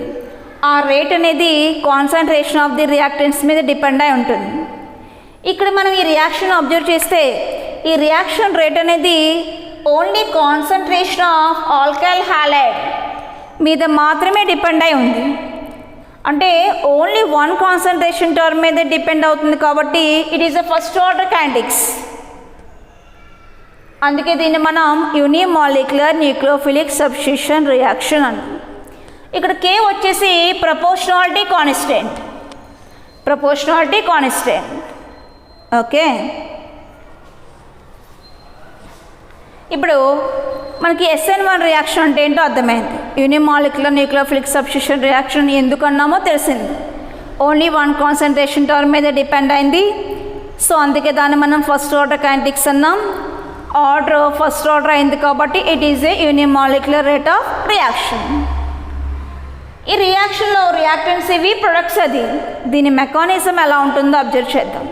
ఆ రేట్ అనేది కాన్సన్ట్రేషన్ ఆఫ్ ది రియాక్టెంట్స్ మీద డిపెండ్ అయి ఉంటుంది. ఇక్కడ మనం ఈ రియాక్షన్ అబ్జర్వ్ చేస్తే ఈ రియాక్షన్ రేట్ అనేది only concentration of alkyl halide మీద మాత్రమే డిపెండ్ అయి ఉంది. అంటే ఓన్లీ 1 కాన్సన్ట్రేషన్ టర్మ్ మీద డిపెండ్ అవుతుంది కాబట్టి it is a first order kinetics. అందుకే దీన్ని మనం యూనిమాలిక్యులర్ న్యూక్లియోఫిలిక్ సబ్స్టిట్యూషన్ రియాక్షన్ అన్నాం. ఇక్కడ K వచ్చేసి ప్రపోర్షనాలిటీ కాన్స్టెంట్. ఓకే, ఇప్పుడు మనకి SN1 రియాక్షన్ అంటే ఏంటో అర్థమైంది. యూనిమాలిక్యులర్ న్యూక్లియోఫిలిక్ సబ్స్టిట్యూషన్ రియాక్షన్ ఎందుకు అన్నామో తెలిసింది. ఓన్లీ 1 కాన్సన్ట్రేషన్ టర్మ్ మీద డిపెండ్ అయింది. సో అందుకే దాన్ని మనం ఫస్ట్ ఆర్డర్ కైనెటిక్స్ అన్నాం. ఆర్డర్ ఫస్ట్ ఆర్డర్ అయింది కాబట్టి it is a unimolecular rate of reaction. ఈ రియాక్షన్లో రియాక్టెంట్స్ ఇవి, ప్రొడక్ట్స్ అది. దీని మెకానిజం ఎలా ఉంటుందో అబ్జర్వ్ చేద్దాం.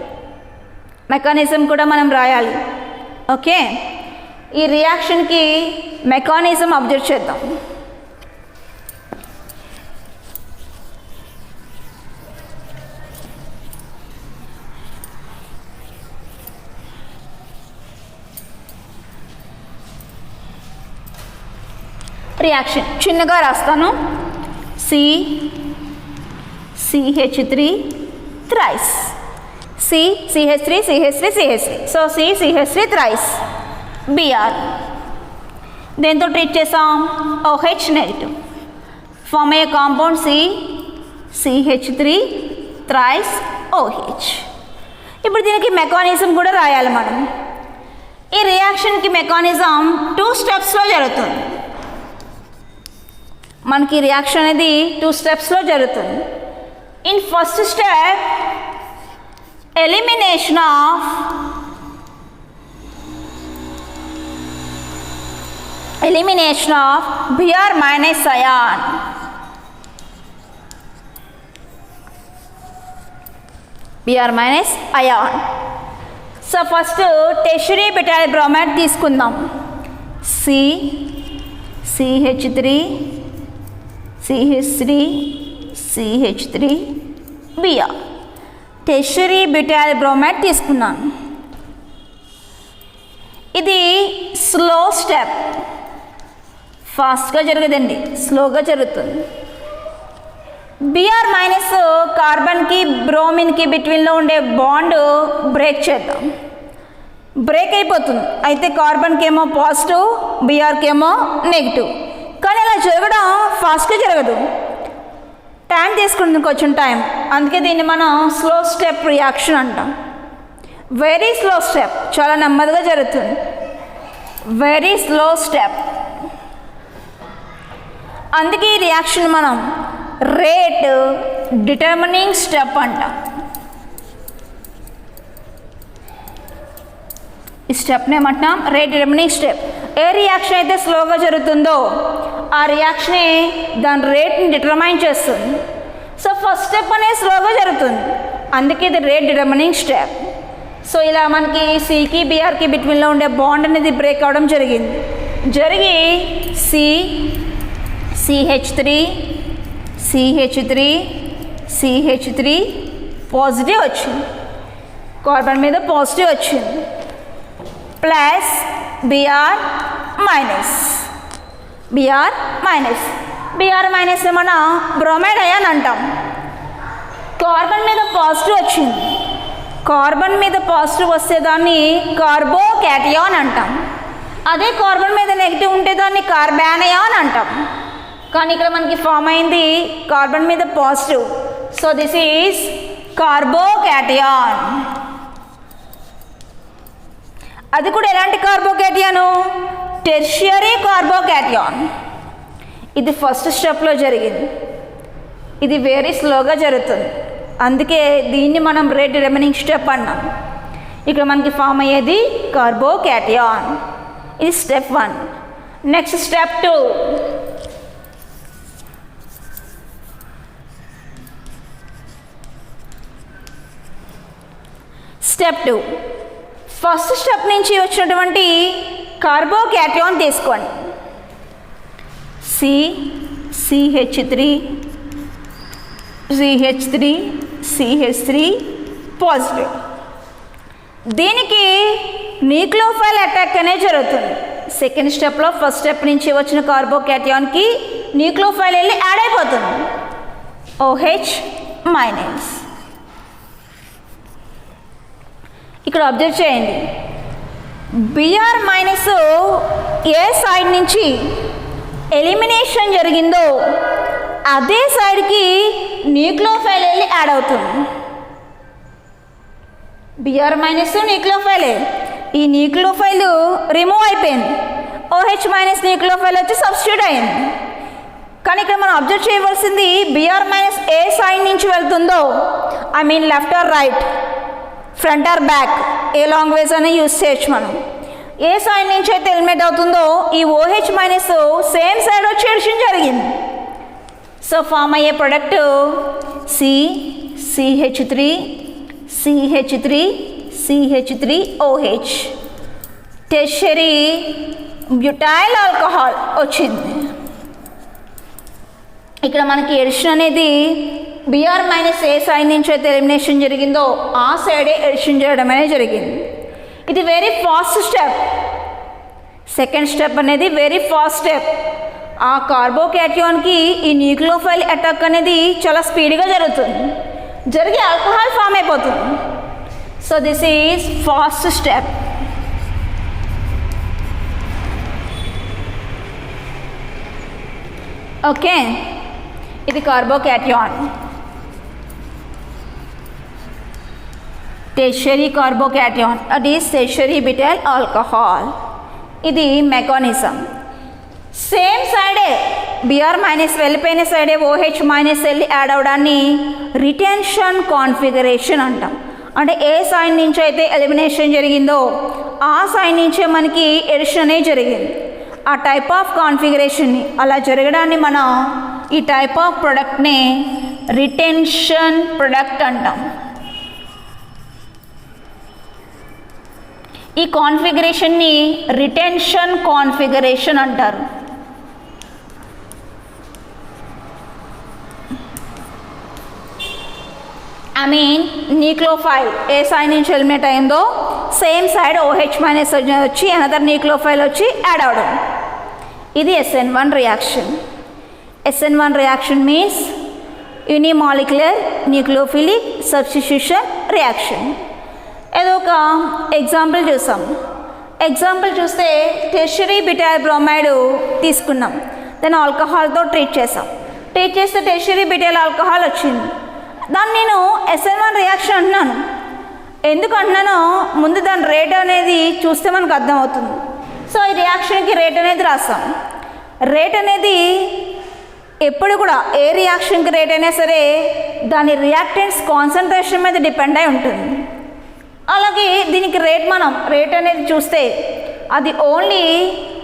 మెకానిజం కూడా మనం రాయాలి. ఓకే, ఈ రియాక్షన్కి మెకానిజం అబ్జర్వ్ చేద్దాం. రియాక్షన్ చిన్నగా రాస్తాను. CH3 thrice. CH3 so CH3 thrice Br. దేంతో ట్రీట్ చేసాం? OH negative. ఫార్మ్ అయ్యే కాంపౌండ్ CH3 thrice OH. ఇప్పుడు దీనికి మెకానిజం కూడా రాయాలి మనం. ఈ రియాక్షన్కి మెకానిజం 2 స్టెప్స్లో జరుగుతుంది. మనకి రియాక్షన్ అనేది 2 స్టెప్స్లో జరుగుతుంది. In first step elimination of Br minus ion. Br minus ion. So first tertiary butyl bromide తీసుకుందాం. CH3 Br. Tertiary butyl bromide తీసుకున్నాను. ఇది స్లో స్టెప్, ఫాస్ట్గా జరగదండి, స్లోగా జరుగుతుంది. Br మైనస్ కార్బన్కి బ్రోమిన్కి బిట్వీన్లో ఉండే బాండ్ బ్రేక్ చేద్దాం. బ్రేక్ అయిపోతుంది. అయితే కార్బన్కి ఏమో పాజిటివ్, Brకి ఏమో నెగిటివ్. కానీ అలా జరగడం ఫాస్ట్గా జరగదు, టైం తీసుకుంటుంది, కొంచెం టైం. అందుకే దీన్ని మనం స్లో స్టెప్ రియాక్షన్ అంటాం. వెరీ స్లో స్టెప్, చాలా నెమ్మదిగా జరుగుతుంది. Very slow step. అందుకే ఈ రియాక్షన్ మనం రేట్ డిటర్మినింగ్ స్టెప్ అంటాం. ఈ స్టెప్ని ఏమంటాం? Rate determining step. ఏ రియాక్షన్ అయితే స్లోగా జరుగుతుందో ఆ రియాక్షనే దాని రేట్ని డిటర్మైన్ చేస్తుంది. సో ఫస్ట్ స్టెప్ అనేది స్లోగా జరుగుతుంది, అందుకే ఇది రేట్ డిటర్మినింగ్ స్టెప్. సో ఇలా మనకి Cకి Brకి బిట్వీన్లో ఉండే బాండ్ అనేది బ్రేక్ అవ్వడం జరిగింది. జరిగి CH3 పాజిటివ్ వచ్చింది, కార్బన్ మీద పాజిటివ్ వచ్చింది, ప్లస్ Br మైనస్ మనం బ్రోమైడ్ అయాన్ అంటాం. కార్బన్ మీద పాజిటివ్ వచ్చింది, కార్బన్ మీద పాజిటివ్ వస్తే దాన్ని కార్బోకాటియాన్ అంటాం. అదే కార్బన్ మీద నెగిటివ్ ఉంటే దాన్ని కార్బానయాన్ అంటాం. కానీ ఇక్కడ మనకి ఫామ్ అయింది కార్బన్ మీద పాజిటివ్, సో దిస్ ఈజ్ కార్బోకాటియాన్. అది కూడా ఎలాంటి కార్బోకాటియాను? టెర్షియరీ కార్బోకాటియాన్. ఇది ఫస్ట్ స్టెప్లో జరిగింది, ఇది వెరీ స్లోగా జరుగుతుంది, అందుకే దీన్ని మనం రేట్ రిమైనింగ్ స్టెప్ అన్నాం. ఇక్కడ మనకి ఫామ్ అయ్యేది కార్బోకాటియాన్. ఇది step 1. Next step 2. Step 2 first step నుంచి వచ్చినటువంటి కార్బోకాటియాన్ తీసుకోండి. CH3 positive. దీనికి న్యూక్లియోఫైల్ అటాక్ అనేది జరుగుతుంది. సెకండ్ స్టెప్లో ఫస్ట్ స్టెప్ నుంచి వచ్చిన కార్బోకాటియాన్కి న్యూక్లియోఫైల్ వెళ్ళి యాడ్ అయిపోతుంది, OH-. ఇక్కడ అబ్జర్వ్ చేయండి, Br- ఏ సైడ్ నుంచి ఎలిమినేషన్ జరిగిందో అదే సైడ్కి న్యూక్లియోఫైల్ వెళ్ళి యాడ్ అవుతుంది. Br- న్యూక్లియోఫైలే, ఈ న్యూక్లియోఫైల్ రిమూవ్ అయిపోయింది, OH- న్యూక్లియోఫైల్ వచ్చి సబ్స్టిట్యూట్ అయింది. కానీ ఇక్కడ మనం అబ్జర్వ్ చేయవలసింది Br- ఏ సైడ్ నుంచి వెళ్తుందో, I mean left or right, front or back, ఏ లాంగ్వేజ్ అని యూజ్ చేయొచ్చు మనం. ఏ సైడ్ నుంచి అయితే ఎలిమినేట్ అవుతుందో ఈ OH- సేమ్ సైడ్ వచ్చి ఎడిషన్ జరిగింది. సో ఫామ్ అయ్యే product CH3OH, tertiary butyl alcohol వచ్చింది. ఇక్కడ మనకి ఎడిషన్ అనేది Br- ఏ సైడ్ నుంచి అయితే ఎలిమినేషన్ జరిగిందో ఆ సైడే ఎడిషన్ చేయడం అనేది జరిగింది. ఇది very fast step. Second step అనేది వెరీ ఫాస్ట్ స్టెప్. ఆ కార్బోకాటియాన్కి ఈ న్యూక్లియోఫైల్ అటాక్ అనేది చాలా స్పీడ్గా జరుగుతుంది, జరిగి ఆల్కహాల్ ఫామ్ అయిపోతుంది. So this is fast step. Okay, ఇది కార్బోకాటియాన్. టెర్షియరీ కార్బోకాటియాన్, అది టెర్షియరీ బ్యూటైల్ ఆల్కహాల్. ఇది మెకానిజం. సేమ్ సైడే Br- వెళ్ళిపోయిన సైడే OH- వెళ్ళి యాడ్ అవడాన్ని రిటెన్షన్ కాన్ఫిగరేషన్ అంటాం. అంటే ఏ సైడ్ నుంచి అయితే ఎలిమినేషన్ జరిగిందో ఆ సైడ్ నుంచే మనకి ఎడిషన్ అనేది జరిగింది. ఆ టైప్ ఆఫ్ కాన్ఫిగరేషన్ని, అలా జరగడాన్ని మనం ఈ టైప్ ఆఫ్ ప్రొడక్ట్ని రిటెన్షన్ ప్రొడక్ట్ అంటాం. ఈ కాన్ఫిగరేషన్ని రిటెన్షన్ కాన్ఫిగరేషన్ అంటారు. I mean nucleophile A side నుంచి ఎలిమినేట్ అయిందో సేమ్ సైడ్ OH- వచ్చి అనదర్ న్యూక్లియోఫైల్ వచ్చి యాడ్ అవడం. ఇది SN1 reaction. SN1 reaction means unimolecular nucleophilic substitution reaction. ఏదో ఒక ఎగ్జాంపుల్ చూసాం. ఎగ్జాంపుల్ చూస్తే టెర్షియరీ బ్యూటైల్ బ్రోమైడ్ తీసుకున్నాం, దాన్ని ఆల్కహాల్తో ట్రీట్ చేసాం. ట్రీట్ చేస్తే టెర్షియరీ బ్యూటైల్ ఆల్కహాల్ వచ్చింది. దాన్ని నేను SN1 రియాక్షన్ అంటున్నాను. ఎందుకు అంటున్నానో ముందు దాని రేట్ అనేది చూస్తే మనకు అర్థమవుతుంది. సో ఈ రియాక్షన్కి రేట్ అనేది రాస్తాం. రేట్ అనేది ఎప్పుడు కూడా ఏ రియాక్షన్కి రేట్ అయినా సరే దాని రియాక్టెంట్స్ కాన్సన్ట్రేషన్ మీద డిపెండ్ అయి ఉంటుంది. అలాగే దీనికి రేట్ అనేది చూస్తే అది only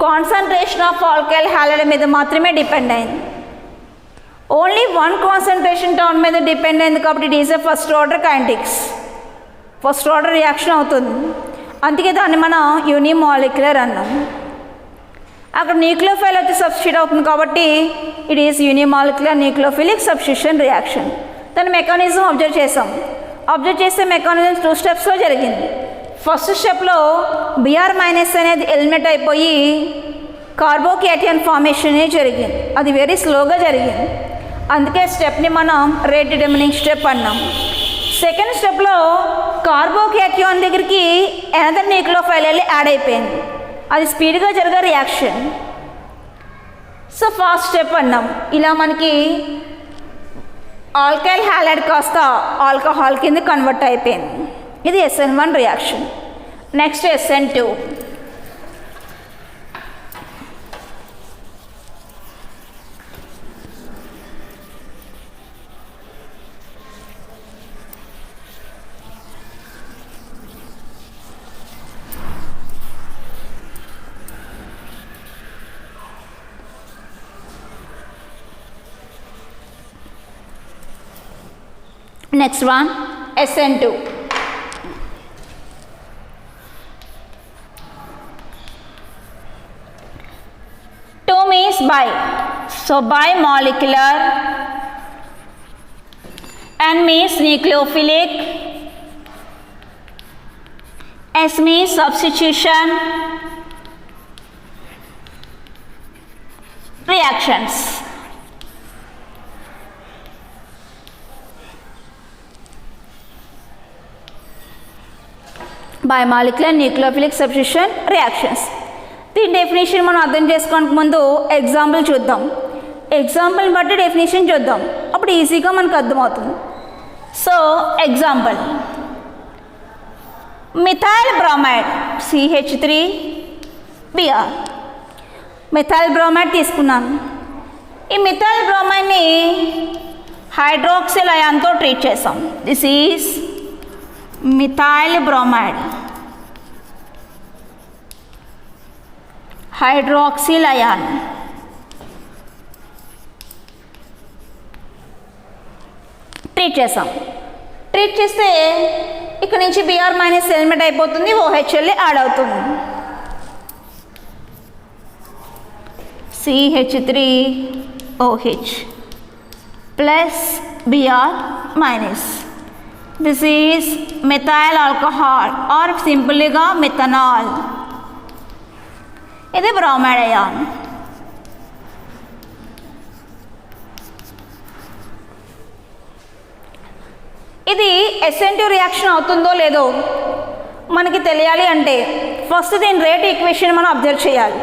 concentration of alkyl halide మీద మాత్రమే డిపెండ్ అయింది. ఓన్లీ 1 కాన్సన్ట్రేషన్ టర్మ్ మీద డిపెండ్ అయింది కాబట్టి it is a first order kinetics, first order reaction అవుతుంది. అందుకే దాన్ని మనం యూనిమాలిక్యులర్ అన్నాం. అక్కడ న్యూక్లియోఫైల్ వచ్చి సబ్స్టిట్యూట్ అవుతుంది కాబట్టి it is unimolecular nucleophilic substitution reaction. దాని మెకానిజం అబ్జర్వ్ చేసాం. అబ్జర్వ్ చేస్తే మెకానిజం 2 స్టెప్స్లో జరిగింది. ఫస్ట్ స్టెప్లో బిఆర్ మైనస్ అనేది ఎలిమినేట్ అయిపోయి కార్బోకేటైన్ ఫార్మేషన్ అనేది జరిగింది. అది వెరీ స్లోగా జరిగింది. అందుకే స్టెప్ని మనం రేట్ డిటర్మినింగ్ స్టెప్ అన్నాం. సెకండ్ స్టెప్లో కార్బోకేటైన్ దగ్గరికి అనదర్ న్యూక్లియోఫైల్ వెళ్ళి యాడ్ అయిపోయింది. అది స్పీడ్గా జరిగే రియాక్షన్. సో ఫాస్ట్ స్టెప్ అన్నాం. ఇలా మనకి ఆల్కైల్ హ్యాలైడ్ కాస్త ఆల్కహాల్ కింద కన్వర్ట్ అయిపోయింది. ఇది SN1 reaction. Next SN2. Next one, SN2. Two means bi. So bimolecular. N means nucleophilic. S means substitution reactions. Biomolecular nucleophilic substitution reactions. దీని definition మనం అర్థం చేసుకోవడానికి ముందు ఎగ్జాంపుల్ చూద్దాం. ఎగ్జాంపుల్ బట్టి డెఫినేషన్ చూద్దాం, అప్పుడు ఈజీగా మనకు అర్థమవుతుంది. So example, methyl bromide CH3Br. Methyl bromide తీసుకున్నాను. ఈ మిథైల్ బ్రోమైడ్ని హైడ్రాక్సిల్ అయాన్తో ట్రీట్ చేసాం. This is methyl bromide, hydroxyl ion. Treat చేసాం. ట్రీట్ చేస్తే ఇక్కడ నుంచి Br మైనస్ ఎలిమినేట్ అయిపోతుంది, OHL యాడ్ అవుతుంది. CH3OH plus Br minus. This is methyl alcohol or simply గా methanol. ఇది బ్రోమైడ్ అయాన్. ఇది SN2 రియాక్షన్ అవుతుందో లేదో మనకి తెలియాలి అంటే ఫస్ట్ దీని రేట్ ఈక్వేషన్ మనం అబ్జర్వ్ చేయాలి.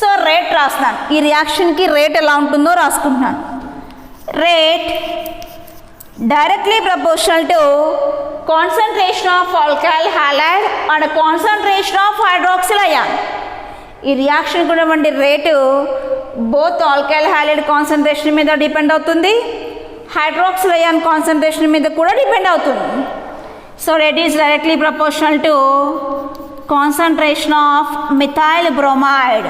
సో రేట్ రాస్తున్నాను. ఈ రియాక్షన్కి రేట్ ఎలా ఉంటుందో రాసుకుంటున్నాను. Rate directly proportional to concentration of alkyl halide and concentration of hydroxyl ion. ఈ రియాక్షన్ కూడా వంటి rate both alkyl halide concentration మీద డిపెండ్ అవుతుంది, హైడ్రాక్సిల్ అయాన్ కాన్సన్ట్రేషన్ మీద కూడా డిపెండ్ అవుతుంది. So rate is directly proportional to concentration of methyl bromide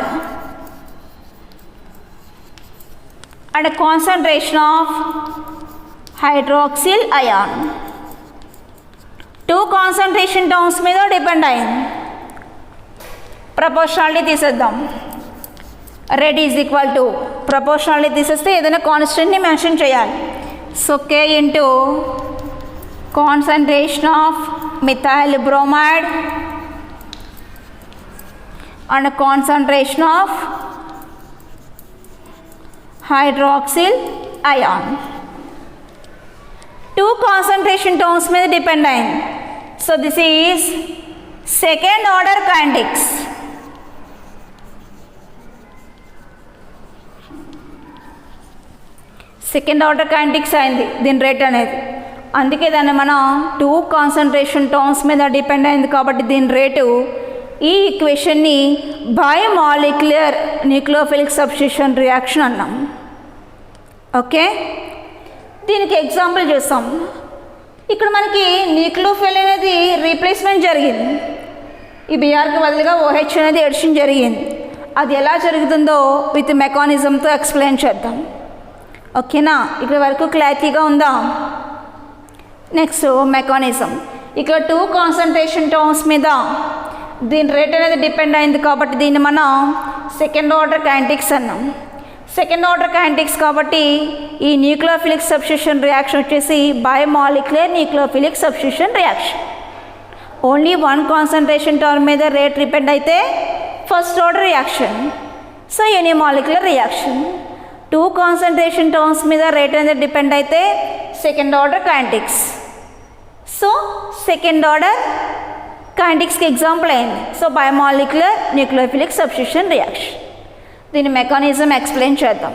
and concentration of hydroxyl ion. 2 concentration terms మీద depend అయింది. ప్రపోర్షనాలిటీ తీసేద్దాం. Rate is equal to proportionality తీసేస్తే ఏదైనా కాన్స్టెంట్ని మెన్షన్ చేయాలి. So K into concentration of methyl bromide and concentration of hydroxyl ion. 2 concentration terms మీద depend అయింది. So this is second order kinetics. Second order kinetics అయింది దీని rate అనేది. అందుకే దాన్ని మనం 2 కాన్సన్ట్రేషన్ టర్మ్స్ మీద డిపెండ్ అయింది కాబట్టి దీని రేటు ఈ ఈక్వేషన్ని బయోమాలిక్యులర్ న్యూక్లియోఫిలిక్ సబ్స్టిట్యూషన్ రియాక్షన్ అన్నాం. ఓకే, దీనికి ఎగ్జాంపుల్ చూస్తాం. ఇక్కడ మనకి న్యూక్లియోఫిల్ అనేది రీప్లేస్మెంట్ జరిగింది. ఈ బిఆర్కి బదులుగా OH అనేది ఎడిషన్ జరిగింది. అది ఎలా జరుగుతుందో విత్ మెకానిజంతో ఎక్స్ప్లెయిన్ చేద్దాం. ఓకేనా, ఇక్కడ వరకు క్లారిటీగా ఉందా? Next mechanism. ఇక్కడ 2 కాన్సన్ట్రేషన్ టర్మ్స్ మీద దీని రేట్ అనేది డిపెండ్ అయింది కాబట్టి దీన్ని మనం సెకండ్ ఆర్డర్ కైనెటిక్స్ అన్నాం. సెకండ్ ఆర్డర్ కైనెటిక్స్ కాబట్టి ఈ న్యూక్లియోఫిలిక్ సబ్స్టిట్యూషన్ రియాక్షన్ వచ్చేసి biomolecular nucleophilic substitution reaction. Only one concentration term మీద రేట్ డిపెండ్ అయితే first order reaction, so unimolecular reaction. Two concentration terms మీద రేట్ అనేది డిపెండ్ అయితే second order kinetics. So second order కైనెటిక్స్కి example అయింది. So biomolecular nucleophilic substitution reaction. దీని mechanism explain చేద్దాం.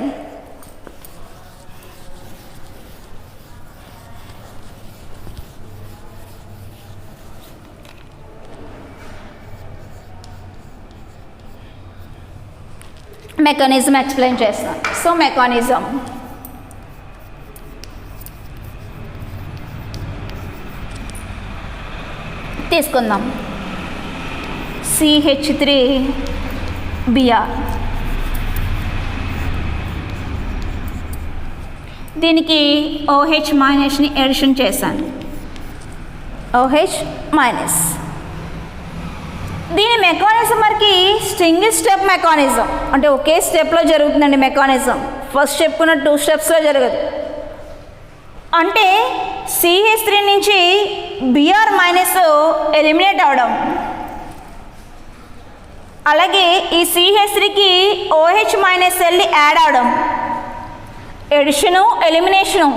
Mechanism explain చేస్తాం. సో మెకానిజం తీసుకుందాం. CH3Br, దీనికి OH మైనస్ని ఎడిషన్ చేశాను. OH minus. దీని మెకానిజం మనకి సింగిల్ స్టెప్ మెకానిజం, అంటే ఒకే స్టెప్లో జరుగుతుందండి మెకానిజం. ఫస్ట్ చెప్పుకున్న 2 స్టెప్స్లో జరగదు. అంటే CH3 నుంచి Br మైనస్ ఎలిమినేట్ అవడం, అలాగే ఈ CH3కి OH మైనస్ వెళ్ళి యాడ్ అవడం, addition elimination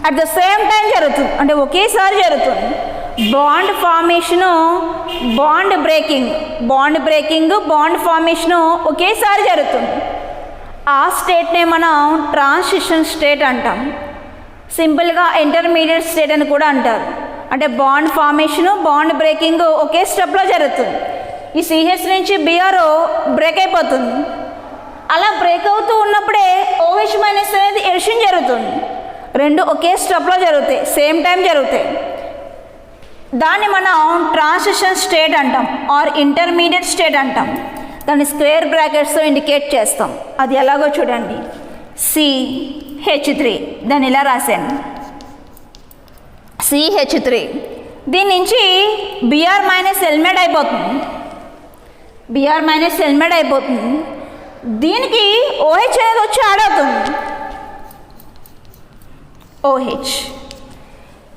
at the same time జరుగుతుంది, అంటే ఒకేసారి జరుగుతుంది. Bond formation, bond breaking, bond formation ఒకేసారి జరుగుతుంది. ఆ స్టేట్నే మనం ట్రాన్సిషన్ స్టేట్ అంటాం. సింపుల్గా ఇంటర్మీడియట్ స్టేట్ అని కూడా అంటారు. అంటే బాండ్ ఫార్మేషను, బాండ్ బ్రేకింగ్ ఒకే స్టెప్లో జరుగుతుంది. ఈ CH నుంచి Br బ్రేక్ అయిపోతుంది. అలా బ్రేక్ అవుతూ ఉన్నప్పుడే OH మైనస్ అనేది ఎడిషన్ జరుగుతుంది. రెండు ఒకే స్టెప్లో జరుగుతాయి, సేమ్ టైం జరుగుతాయి. దాన్ని మనం ట్రాన్సిషన్ స్టేట్ అంటాం ఆర్ ఇంటర్మీడియట్ స్టేట్ అంటాం. దాన్ని స్క్వేర్ బ్రాకెట్స్తో ఇండికేట్ చేస్తాం. అది ఎలాగో చూడండి. CH3 దాన్ని ఇలా రాశాను. CH3 దీని నుంచి Br మైనస్ ఎలిమినేట్ అయిపోతుంది. దీనికి OH అనేది వచ్చి యాడ్ అవుతుంది. OH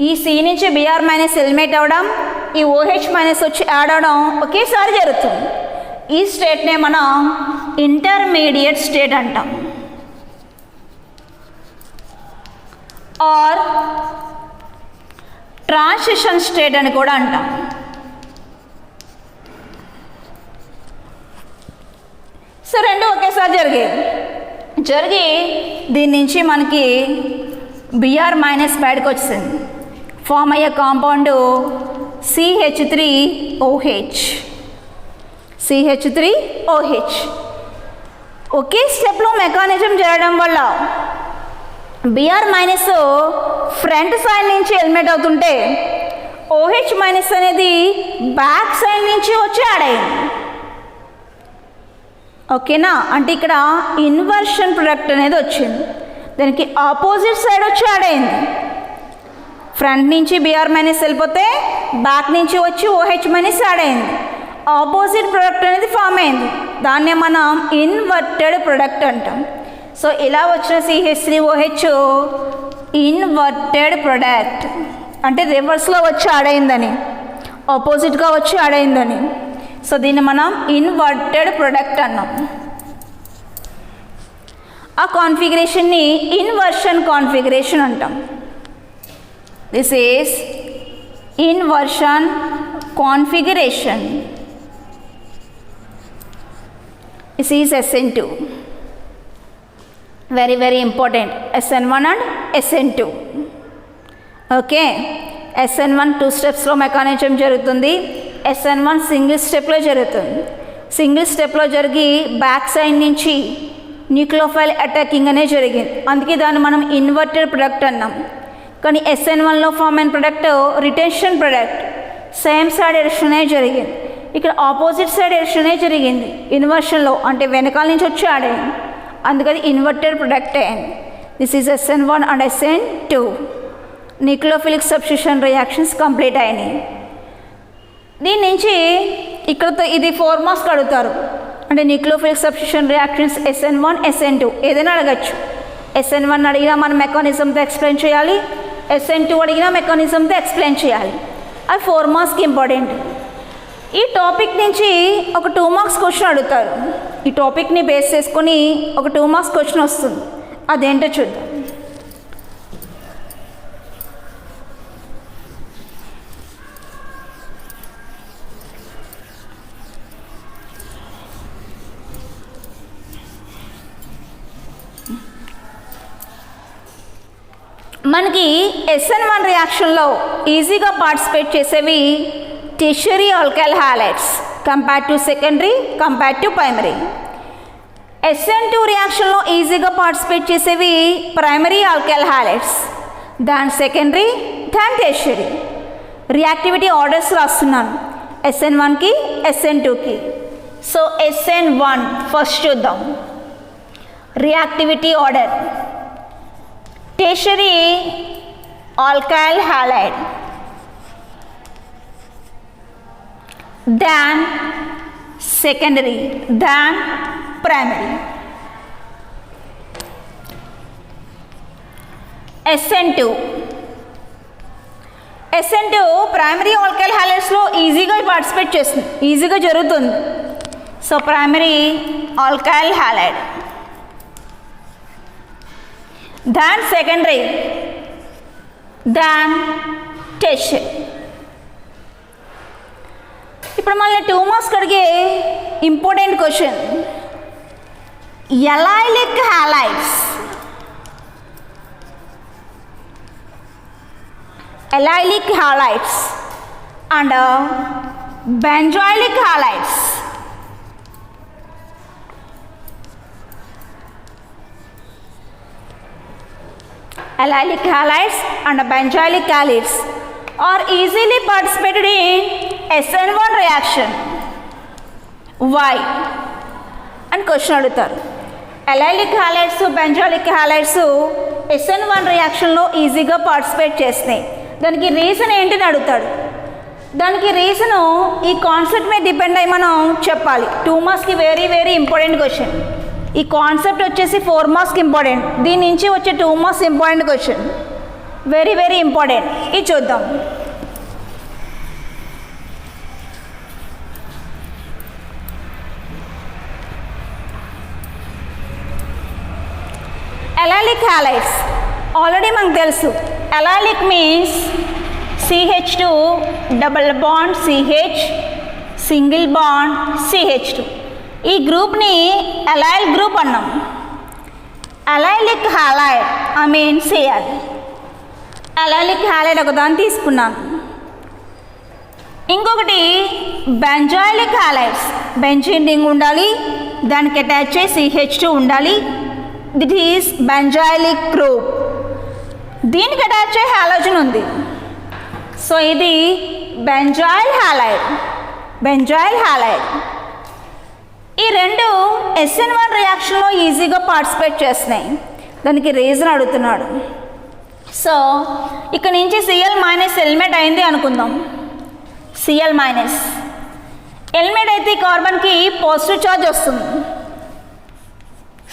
ఈ C నుంచి Br మైనస్ ఎలిమినేట్ అవ్వడం, ఈ OH మైనస్ వచ్చి యాడ్ అవడం ఒకేసారి జరుగుతుంది. ఈ స్టేట్నే మనం ఇంటర్మీడియట్ స్టేట్ అంటాం ఆర్ ట్రాన్సిషన్ స్టేట్ అని కూడా అంటాం. సో రెండు ఒకేసారి జరిగి దీని నుంచి మనకి Br మైనస్ బయటకు వచ్చింది. ఫామ్ అయ్యే కాంపౌండ్ CH3OH. ఒకే స్టెప్లో మెకానిజం జరగడం వల్ల Br మైనస్ ఫ్రంట్ సైడ్ నుంచి ఎలిమినేట్ అవుతుంటే OH మైనస్ అనేది బ్యాక్ సైడ్ నుంచి వచ్చి యాడ్ అయింది. ఓకేనా? అంటే ఇక్కడ ఇన్వర్షన్ ప్రొడక్ట్ అనేది వచ్చింది. దానికి ఆపోజిట్ సైడ్ వచ్చి యాడ్ అయింది. ఫ్రంట్ నుంచి Br మైనస్ వెళ్ళిపోతే బ్యాక్ నుంచి వచ్చి OH మైనస్ యాడ్ అయింది. ఆపోజిట్ ప్రొడక్ట్ అనేది ఫామ్ అయింది. దాన్నే మనం ఇన్వర్టెడ్ ప్రొడక్ట్ అంటాం. సో ఇలా వచ్చిన CH3OH ఇన్వర్టెడ్ ప్రొడక్ట్, అంటే రివర్స్లో వచ్చి యాడ్ అయిందని, ఆపోజిట్గా వచ్చి యాడ్ అయిందని. సో దీన్ని మనం ఇన్వర్టెడ్ ప్రొడక్ట్ అన్నాం. ఆ కాన్ఫిగరేషన్ని ఇన్వర్షన్ కాన్ఫిగరేషన్ అంటాం. This is inversion configuration. This is SN2. very important. SN1 and SN2. Okay, SN1 2 స్టెప్స్లో మెకానిజం జరుగుతుంది. SN1 సింగిల్ స్టెప్లో జరుగుతుంది. సింగిల్ స్టెప్లో జరిగి బ్యాక్ సైడ్ నుంచి న్యూక్లియోఫైల్ అటాకింగ్ అనేది జరిగింది. అందుకే దాన్ని మనం ఇన్వర్టెడ్ ప్రొడక్ట్ అన్నాం. కానీ SN1లో ఫామ్ అయిన product retention product, same side addition అనేది జరిగింది. ఇక్కడ ఆపోజిట్ సైడ్ ఎడిషన్ అనేది జరిగింది ఇన్వర్షన్లో, అంటే వెనకాల నుంచి వచ్చి యాడ్ అయింది. అందుకని ఇన్వర్టెడ్ ప్రొడక్ట్ అయింది. This is SN1 and SN2. Nucleophilic substitution reactions complete అయినాయి. దీని నుంచి ఇక్కడతో ఇది 4 మార్క్స్ అడుగుతారు. అంటే nucleophilic substitution reactions SN1 SN2 ఏదైనా అడగచ్చు. SN1 అడిగినా మనం మెకానిజంతో ఎక్స్ప్లెయిన్ చేయాలి, SN2 అడిగినా మెకానిజంతో ఎక్స్ప్లెయిన్ చేయాలి. అది 4 మార్క్స్కి ఇంపార్టెంట్. ఈ టాపిక్ నుంచి ఒక 2 మార్క్స్ క్వశ్చన్ అడుగుతారు. ఈ టాపిక్ని బేస్ చేసుకొని ఒక 2 మార్క్స్ క్వశ్చన్ వస్తుంది. అదేంటో చూద్దాం. మనకి SN1 రియాక్షన్లో ఈజీగా పార్టిసిపేట్ చేసేవి tertiary alkyl halides compare to secondary, compare to primary. SN2 రియాక్షన్లో ఈజీగా పార్టిసిపేట్ చేసేవి ప్రైమరీ ఆల్కైల్ హాలైడ్స్, దాని సెకండరీ, దాని టెర్షియరీ. రియాక్టివిటీ ఆర్డర్స్ రాస్తున్నాను SN1కి, SN2కి. సో SN1 ఫస్ట్ చూద్దాం. Reactivity order tertiary alkyl halide, then secondary, then primary. SN2 primary alkyl హాలైడ్స్లో ఈజీగా పార్టిసిపేట్ చేస్తుంది, ఈజీగా జరుగుతుంది. So primary alkyl halide, then secondary, then tertiary. ఇప్పుడు మళ్ళీ 2 మార్క్స్ అడిగే important question, allylic halides, allylic halides and benzylic halides. Allylic halides and benzoylic halides are easily participated in SN1 reaction. Why? And question అడుగుతారు. Allylic halides, benzoylic halides SN1 రియాక్షన్లో ఈజీగా participate చేస్తున్నాయి. దానికి reason ఏంటని అడుగుతాడు. దానికి reason ఈ concept మీద depend అయ్యి మనం చెప్పాలి. 2 మార్క్స్కి వెరీ వెరీ ఇంపార్టెంట్ క్వశ్చన్. ఈ కాన్సెప్ట్ వచ్చేసి 4 మార్క్స్కి ఇంపార్టెంట్, దీని నుంచి వచ్చే 2 marks important question, very very important. ఇది చూద్దాం. ఎలైలిక్ హాలైడ్స్ ఆల్రెడీ మనకు తెలుసు. Allylic means CH2 double bond CH, single bond CH2. ఈ గ్రూప్ని అలైల్ గ్రూప్ అన్నాం. అలైలిక్ హాలైడ్ Cl. అలైలిక్ హాలైడ్ ఒకదాన్ని తీసుకున్నాను. ఇంకొకటి బెంజాయిలిక్ హాలైడ్స్, బెంజీన్ రింగ్ ఉండాలి, దానికి అటాచ్ అయ్యి CH2 ఉండాలి. దిట్ ఈస్ బెంజాయిలిక్ గ్రూప్. దీనికి అటాచ్ అయ్యి హాలోజన్ ఉంది. సో ఇది బెంజాయిల్ హాలైడ్, బెంజాయిల్ హాలైడ్. ఈ రెండు SN1 రియాక్షన్లో ఈజీగా పార్టిసిపేట్ చేస్తున్నాయి. దానికి రీజన్ అడుగుతున్నాడు. సో ఇక్కడ నుంచి Cl- ఎలిమెంట్ అయింది అనుకుందాం. Cl- ఎలిమెంట్ అయితే ఈ కార్బన్కి పాజిటివ్ ఛార్జ్ వస్తుంది.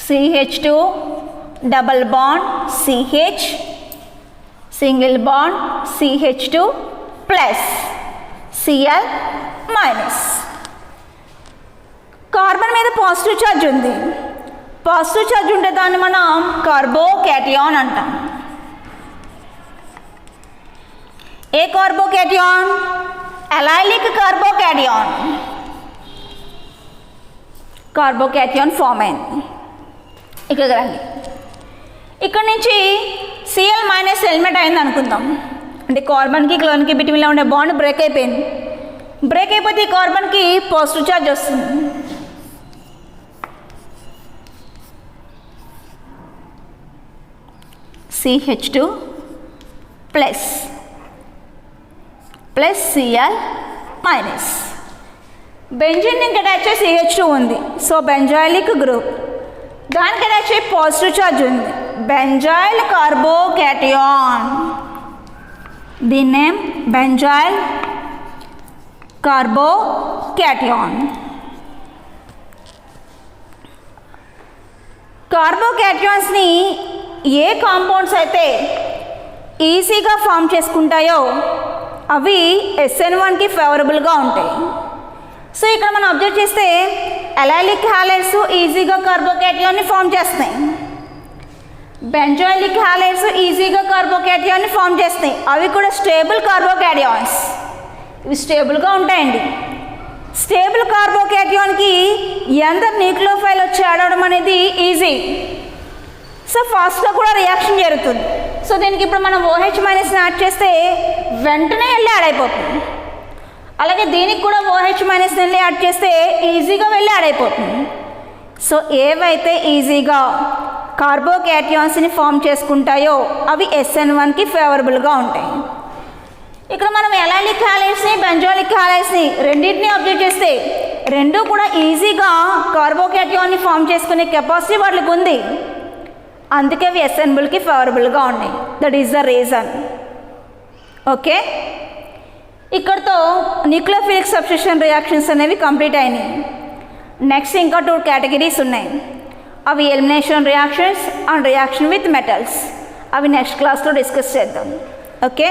CH2 double bond CH, single bond CH2 plus Cl-. Carbon మీద పాజిటివ్ ఛార్జ్ ఉంది. పాజిటివ్ ఛార్జ్ ఉంటే దాన్ని మనం కార్బోకేటయాన్ అంటాం. ఏ కార్బోకేటయాన్? అలైలిక్ కార్బోకేటయాన్. కార్బోకేటయాన్ ఫామ్ అయింది. ఇక్కడ రండి. ఇక్కడ నుంచి Cl- ఎలిమెంట్ అయింది అనుకుందాం. అంటే కార్బన్కి క్లోరిన్కి బిట్వీన్లో ఉండే బాండ్ బ్రేక్ అయిపోయింది. బ్రేక్ అయిపోతే ఈ కార్బన్కి పాజిటివ్ ఛార్జ్ వస్తుంది. CH2 plus Cl-. Benzene ring attach అయ్యి CH2 ఉంది. సో బెంజాయిలిక్ గ్రూప్, దానికి అటాచ్ అయ్యి పాజిటివ్ ఛార్జ్ ఉంది. Benzoyl carbocation. దీని నేమ్ బెంజాయిల్ కార్బోకేటయాన్. కార్బోకేటయాన్స్ని ఏ కాంపౌండ్స్ అయితే ఈజీగా ఫామ్ చేసుకుంటాయో అవి SN1కి ఫేవరబుల్గా ఉంటాయి. సో ఇక్కడ మనం అబ్జర్వ్ చేస్తే అలైలిక్ హ్యాలైడ్స్ ఈజీగా కార్బోకేటయాన్ని ఫామ్ చేస్తున్నాయి, బెంజాయిలిక్ హ్యాలైడ్స్ ఈజీగా కార్బోకేటయాన్ని ఫామ్ చేస్తాయి. అవి కూడా స్టేబుల్ కార్బోకేటయాన్స్, ఇవి స్టేబుల్గా ఉంటాయండి. స్టేబుల్ కార్బోకేటయాన్కి ఎంత న్యూక్లియోఫైల్ వచ్చి ఆడవడం అనేది ఈజీ. సో ఫాస్ట్గా కూడా రియాక్షన్ జరుగుతుంది. సో దీనికి ఇప్పుడు మనం OH మైనస్ని యాడ్ చేస్తే వెంటనే వెళ్ళి యాడ్ అయిపోతుంది. అలాగే దీనికి కూడా OH మైనస్ని వెళ్ళి యాడ్ చేస్తే ఈజీగా వెళ్ళి యాడ్ అయిపోతుంది. సో ఏవైతే ఈజీగా కార్బోకేటయాన్స్ని ఫామ్ చేసుకుంటాయో అవి SN1కి ఫేవరబుల్గా ఉంటాయి. ఇక్కడ మనం అలైలిక్ హ్యాలైడ్స్ని బెంజాయిలిక్ హ్యాలైడ్స్ని రెండింటిని అబ్జర్వ్ చేస్తే రెండు కూడా ఈజీగా కార్బోకేటయాన్ని ఫామ్ చేసుకునే కెపాసిటీ వాళ్ళకి ఉంది, అందుకే అవి SN1కి ఫేవరబుల్గా ఉన్నాయి. That is the reason. Okay, ఇక్కడతో న్యూక్లియోఫిలిక్ సబ్స్టిట్యూషన్ రియాక్షన్స్ అనేవి కంప్లీట్ అయినాయి. నెక్స్ట్ ఇంకా 2 కేటగిరీస్ ఉన్నాయి. అవి elimination reactions and reaction with metals. అవి నెక్స్ట్ క్లాస్లో డిస్కస్ చేద్దాం. ఓకే.